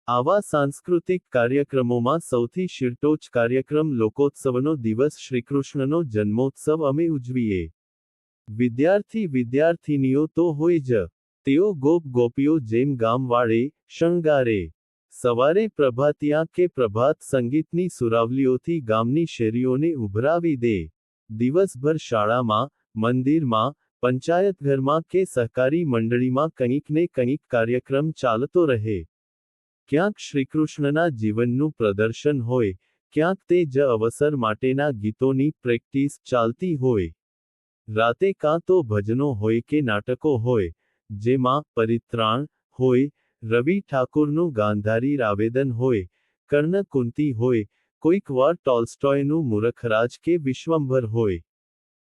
આવા સાંસ્કૃતિક કાર્યક્રમોમાં સૌથી શિરટોચ કાર્યક્રમ લોકોત્સવનો દિવસ શ્રીકૃષ્ણનો જન્મોત્સવ અમે ઉજવીએ. વિદ્યાર્થીનીઓ તો હોય જ. તેઓ ગોપીઓ જેમ ગામ વાળે, શણગારે. સવારે પ્રભાતિયા કે પ્રભાત સંગીતની સુરાવલીઓથી ગામની શેરીઓને ઉભરાવી દે. દિવસભર શાળામાં, મંદિરમાં, પંચાયતઘરમાં કે સહકારી મંડળીમાં કંઈક ને કંઈક કાર્યક્રમ ચાલતો રહે. ક્યાંક શ્રીકૃષ્ણના જીવનનું પ્રદર્શન હોય, ક્યાંક તે જ અવસર માટેના ગીતોની પ્રેક્ટિસ ચાલતી હોય. રાતે કાં તો ભજનો હોય કે નાટકો હોય, જેમાં પરિત્રાણ હોય, રવિ ઠાકુરનું ગાંધારી આવેદન હોય, કર્ણ કુંતી હોય, કોઈક વાર ટોલ્સ્ટોયનું મૂરખરાજ કે વિશ્વંભર હોય.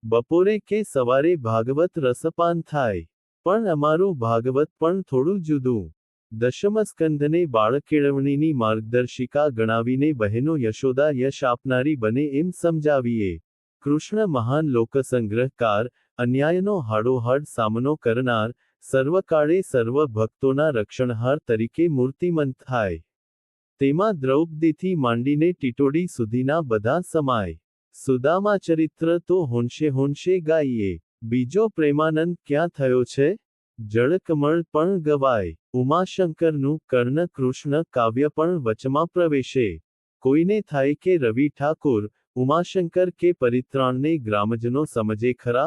બપોરે કે સવારે ભાગવત રસપાન થાય. પણ અમારું ભાગવત પણ થોડું જુદું. દશમસ્કંધને બાળ કેળવણીની માર્ગદર્શિકા ગણાવીને બહેનો યશોદા યશ આપનારી બને એમ સમજાવીએ. કૃષ્ણ મહાન લોકસંગ્રહકાર, અન્યાયનો હાડોહાડ સામનો કરનાર, સર્વકાળે સર્વ ભક્તોના રક્ષણહાર તરીકે મૂર્તિમંત થાય. તેમાં દ્રૌપદીથી માંડીને ટીટોડી સુધીના બધા સમાય. સુદામા ચરિત્ર તો હોંશે હોંશે ગાઈએ. બીજો પ્રેમાનંદ ક્યાં થયો છે? જળકમળ પણ ગવાય. ઉમાશંકરનું કર્ણ કૃષ્ણ કાવ્ય પણ વચમાં પ્રવેશે. કોઈને થાય કે રવિ ઠાકોર, ઉમાશંકર કે પરિત્રાણને ગ્રામજનો સમજે ખરા?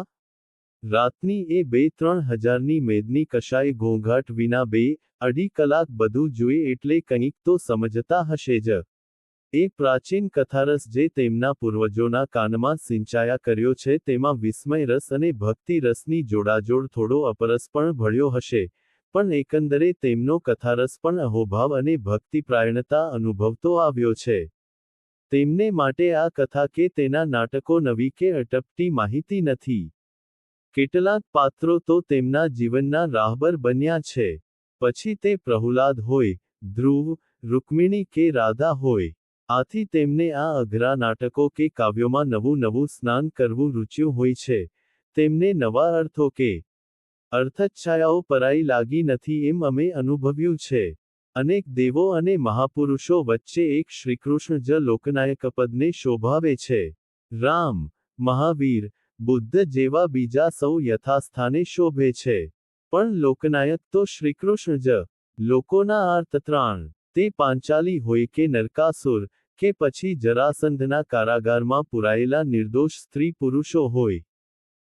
રાતની એ 2-3 હજારની મેદની કશાય ઘોંઘાટ વિના 2-2.5 કલાક બધું જુએ એટલે કંઈક તો સમજતા હશે જ. એ પ્રાચીન કથારસ જે તેમના પૂર્વજોના કાનમાં સિંચાયા કર્યો છે તેમાં વિસ્મય રસ અને ભક્તિ રસની જોડાજોડ થોડો અપરસ પણ ભળ્યો હશે, પણ એકંદરે તેમનો કથારસ પણ અહોભાવ અને ભક્તિપ્રાયણતા અનુભવતો આવ્યો છે. તેમને માટે આ કથા કે તેના નાટકો નવી કે અટપટી માહિતી નથી. કેટલાક પાત્રો તો તેમના જીવનના રાહબર બન્યા છે. પછી તે પ્રહલાદ હોય, ધ્રુવ, રૂક્મિણી કે રાધા હોય. આથી તેમને આ અઘરા નાટકો કે કાવ્યોમાં નવું સ્નાન કરવું રૂચ્યું હોય છે. તેમને નવા અર્થો કે અર્થછાયાઓ પરાઈ લાગી નથી એમ અમે અનુભવ્યું છે. અનેક દેવો અને મહાપુરુષો વચ્ચે એક શ્રીકૃષ્ણ જ લોકનાયકપદને શોભાવે છે. રામ, મહાવીર, બુદ્ધ જેવા બીજા સૌ યથાસ્થાને શોભે છે. પણ લોકનાયક તો શ્રીકૃષ્ણ જ. લોકોના આર્તત્રાણ, તે પાંચાલી હોય કે નરકાસુર, કે પછી જરાસંધના કારાગારમાં પુરાયેલા નિર્દોષ સ્ત્રી પુરુષો હોય.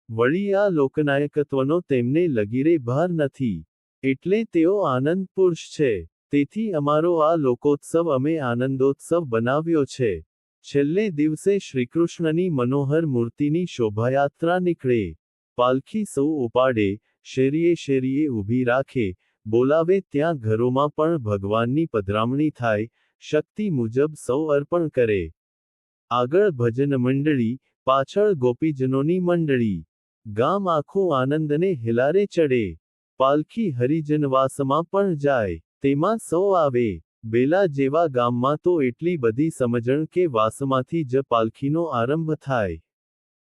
વળી આ લોકનાયકત્વનો તેમને લગીરે ભાર નથી. એટલે તેઓ આનંદ પુરુષ છે. તેથી અમારો આ લોકોત્સવ અમે આનંદોત્સવ બનાવ્યો છે. છેલ્લે દિવસે શ્રીકૃષ્ણની મનોહર મૂર્તિની શોભાયાત્રા નીકળે. પાલખી સૌ ઉપાડે, શેરીએ શેરીએ ઊભી રાખે, બોલાવે ત્યાં ઘરોમાં પણ ભગવાનની પધરામણી થાય, શક્તિ મુજબ સૌ અર્પણ કરે. આગળ ભજન મંડળી, પાછળ ગોપીજનોની મંડળી. ગામ આખું આનંદને હેલારે ચડે. પાલખી હરિજનવાસમાં પણ જાય. તેમાં સૌ આવે. બેલા જેવા ગામમાં તો એટલી બધી સમજણ કે વાસમાંથી જ પાલખીનો આરંભ થાય.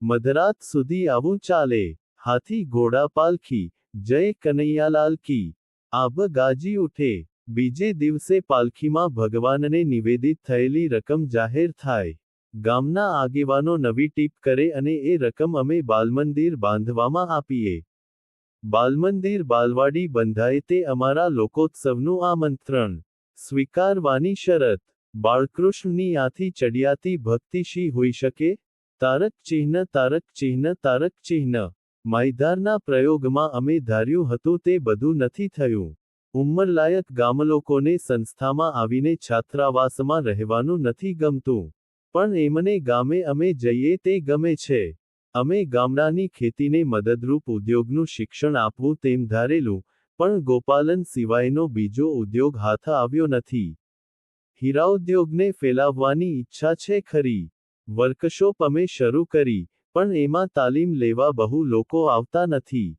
મધરાત સુધી આવું ચાલે. હાથી ઘોડા પાલખી, જય કનૈયાલાલ કી. આભ ગાજી ઉઠે. બીજે દિવસે પાલખીમાં ભગવાનને નિવેદિત થયેલી રકમ જાહેર થાય. ગામના આગેવાનો નવી ટીપ કરે અને એ રકમ અમે બાલમંદિર બાંધવામાં આપીએ. બાલમંદિર બાલવાડી બંધાય તે અમારા લોકોત્સવનું આમંત્રણ. સ્વીકારવાની શરત. બાળકૃષ્ણની આથી ચડિયાતી ભક્તિ શી હોઈ શકે? તારક ચિહ્ન તારક ચિહ્ન તારક ચિહ્ન. માયધારના પ્રયોગમાં અમે ધાર્યું હતું તે બધું નથી થયું. ઉંમરલાયક ગામલોકોને સંસ્થામાં આવીને છાત્રાવાસમાં રહેવાનું નથી ગમતું. પણ એમને ગામે અમે જઈએ તે ગમે છે. અમે ગામડાની ખેતીને મદદરૂપ ઉદ્યોગનું શિક્ષણ આપવું તેમ ધારેલું, પણ ગોપાલન સિવાયનો બીજો ઉદ્યોગ હાથ આવ્યો નથી. હીરાઉદ્યોગને ફેલાવવાની ઈચ્છા છે ખરી. વર્કશોપ અમે શરૂ કરી, પણ એમાં તાલીમ લેવા બહુ લોકો આવતા નથી.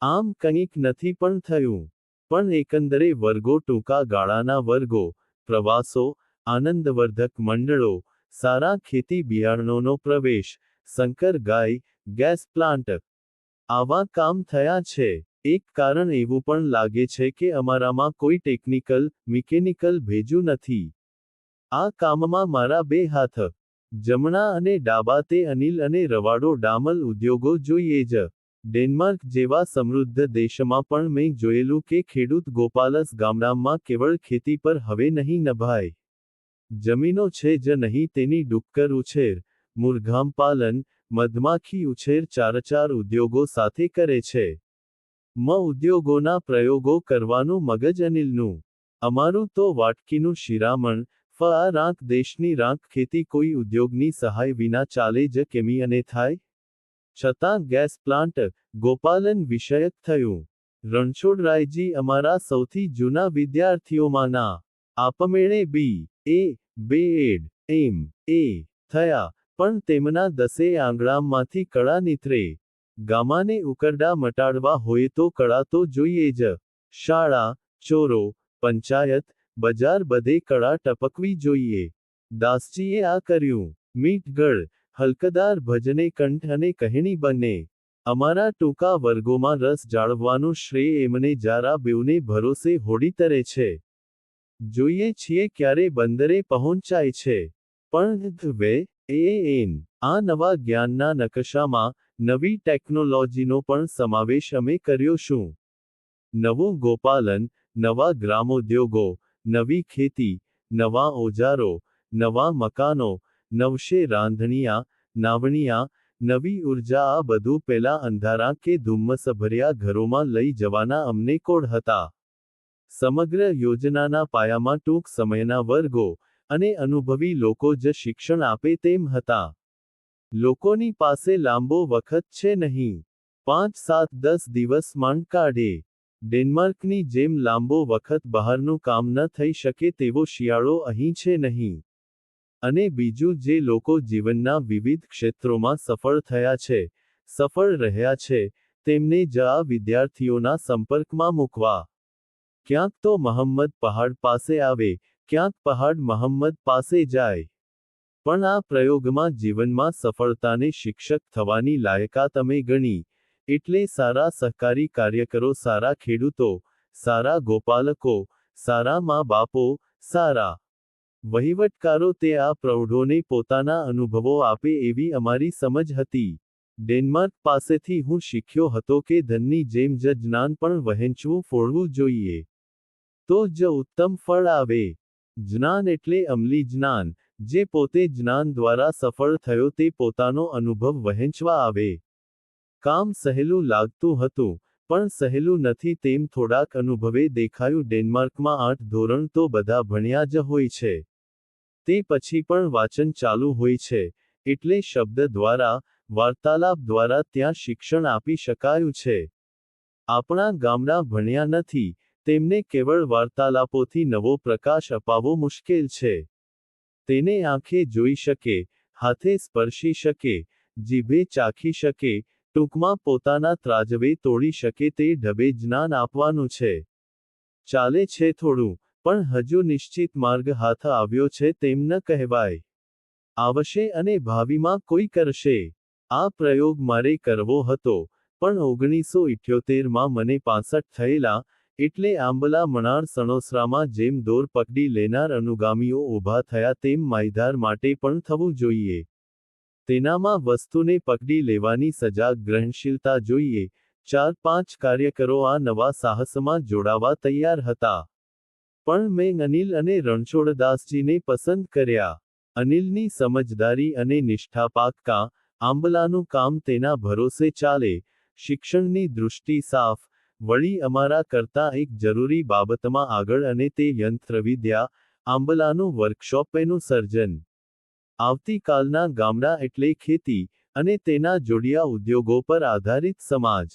આમ કંઈક નથી પણ થયું. પણ એકંદરે વર્ગો, ટૂંકા ગાળાના વર્ગો, પ્રવાસો, આનંદવર્ધક મંડળો, સારા ખેતી બિયારણોનો પ્રવેશ, સંકર ગાય, ગેસ પ્લાન્ટ, આવા કામ થયા છે. એક કારણ એવું પણ લાગે છે કે અમારામાં કોઈ ટેકનિકલ, મિકેનિકલ ભેજું નથી. આ કામમાં મારા બે હાથ, જમણા અને ડાબા તે અનિલ અને રવાડો ડામલ ઉદ્યોગો જોઈએ જ. ડેનમાર્ક જેવા સમૃદ્ધ દેશમાં પણ મેં જોયેલું કે ખેડૂત ગોપાલસ ગામડામાં કેવળ ખેતી પર હવે નહીં નભાય. જમીનો છે જ નહીં તેની ડુક્કર ઉછેર, મુરઘામ પાલન, મધમાખી ઉછેર ચાર ઉદ્યોગો સાથે કરે છે. ઉદ્યોગોના પ્રયોગો કરવાનું મગજ અનિલનું. અમારું તો વાટકીનું શિરામણ, આ રાંક દેશની રાંક ખેતી કોઈ ઉદ્યોગની સહાય વિના ચાલે જ કેમી અને થાય? છતાં ગેસ પ્લાન્ટ, ગોપાલન વિષયક થયું. રણછોડરાયજી અમારા સૌથી જૂના વિદ્યાર્થીઓમાંના. આપમેળે બી.એ. એડ. એમ.એ. થયા. પણ તેમના 10 આંગણામાંથી કળા નીતરે. ગામાને ઉકરડા મટાડવા હોય તો કળા તો જોઈએ જ. શાળા, ચોરો, પંચાયત, બજાર બધે કળા ટપકવી જોઈએ. દાસજીએ આ કર્યું. મીઠગળ, હલકદાર ભજને કંઠ અને કહેણી બંને. અમારા ટૂંકા વર્ગોમાં રસ જાળવવાનું શ્રેય એમને જારા બેઉને ભરોસે હોડી તરે છે. જોઈએ છીએ ક્યારે બંદરે પહોંચાય છે. પણ આ નવા જ્ઞાનના નકશામાં નવી ટેકનોલોજીનો પણ સમાવેશ અમે કર્યો શું? નવું ગોપાલન, નવા ગ્રામોદ્યોગો, નવી ખેતી, નવા ઓજારો, નવા મકાનો, નવશે રાંધણિયા, નાવણિયા, નવી ઉર્જા આ બધું પેલા અંધારા કે ધુમ્મસભર્યા ઘરોમાં લઈ જવાના અમને કોડ હતા. સમગ્ર યોજનાના પાયામાં ટૂંક સમયના વર્ગો અને અનુભવી લોકો જ શિક્ષણ આપે તેમ હતા. લોકોની પાસે લાંબો વખત છે નહીં. 5, 7, 10 દિવસ માંડ કાઢે. ડેનમાર્કની જેમ લાંબો વખત બહારનું કામ ન થઈ શકે તેવો શિયાળો અહીં છે નહીં. અને બીજું જે લોકો જીવનના વિવિધ ક્ષેત્રોમાં સફળ થયા છે, સફળ રહ્યા છે, તેમને જ આ વિદ્યાર્થીઓના સંપર્કમાં મૂકવા. ક્યાંક તો મહમ્મદ પહાડ પાસે આવે, ક્યાંક પહાડ મહમ્મદ પાસે જાય. પણ આ પ્રયોગમાં જીવનમાં સફળતાને શિક્ષક થવાની લાયકાત અમે ગણી. એટલે સારા સહકારી કાર્યકરો, સારા ખેડૂતો, સારા ગોપાલકો, સારા મા બાપો, સારા વહીવટકારો તે આ પ્રૌઢોને પોતાના અનુભવો આપે એવી અમારી સમજ હતી. ડેનમાર્ક પાસેથી હું શીખ્યો હતો કે ધનની જેમ જ જ્ઞાન પણ વહેંચવું ફોડવું જોઈએ. તો જ ઉત્તમ ફળ આવે. જ્ઞાન એટલે અમલી જ્ઞાન, જે પોતે જ્ઞાન દ્વારા સફળ થયો તે પોતાનો અનુભવ વહેંચવા આવે. કામ સહેલું લાગતું હતું, પણ સહેલું નથી તેમ થોડાક અનુભવે દેખાયું. ડેનમાર્કમાં 8 ધોરણ તો બધા ભણ્યા જ હોય છે. તે પછી પણ વાંચન ચાલુ હોય છે, એટલે શબ્દ દ્વારા, વાર્તાલાપ દ્વારા ત્યાં શિક્ષણ આપી શકાયું છે. આપણા ગામડા ભણ્યા નથી, તેમને કેવળ વાર્તાલાપોથી નવો પ્રકાશ અપાવવો મુશ્કેલ છે. તેને આંખે જોઈ શકે, હાથે સ્પર્શી શકે, જીભે ચાખી શકે, ટૂંકમાં પોતાના ત્રાજવે તોડી શકે તે ઢબે જ્ઞાન આપવાનું છે. ચાલે છે થોડું, પણ હજુ નિશ્ચિત માર્ગ હાથ આવ્યો છે તેમ ન કહેવાય. આવશે અને ભાવિમાં કોઈ કરશે. આ પ્રયોગ મારે કરવો હતો, પણ 1978માં મને 65 થયેલા, એટલે આંબલા મણાર સણોસરામાં જેમ દોર પકડી લેનાર અનુગામીઓ ઊભા થયા તેમ માહિધાર માટે પણ થવું જોઈએ. તેનામાં વસ્તુને પકડી લેવાની સજાગ ગ્રહણશીલતા જોઈએ. 4-5 કાર્યકરો આ નવા સાહસમાં જોડાવા તૈયાર હતા. પણ મેં અનિલ અને રણછોડદાસજીને પસંદ કર્યા. અનિલની સમજદારી અને નિષ્ઠા પાક્કા, આંબલાનું કામ તેના ભરોસે ચાલે, શિક્ષણની દૃષ્ટિ સાફ, વળી અમારા કરતાં એક જરૂરી બાબતમાં આગળ અને તે યંત્રવિદ્યા, આંબલાનું વર્કશોપ એનું સર્જન. આવતીકાલના ગામડા એટલે ખેતી, અને તેના જોડિયા ઉદ્યોગો પર આધારિત સમાજ.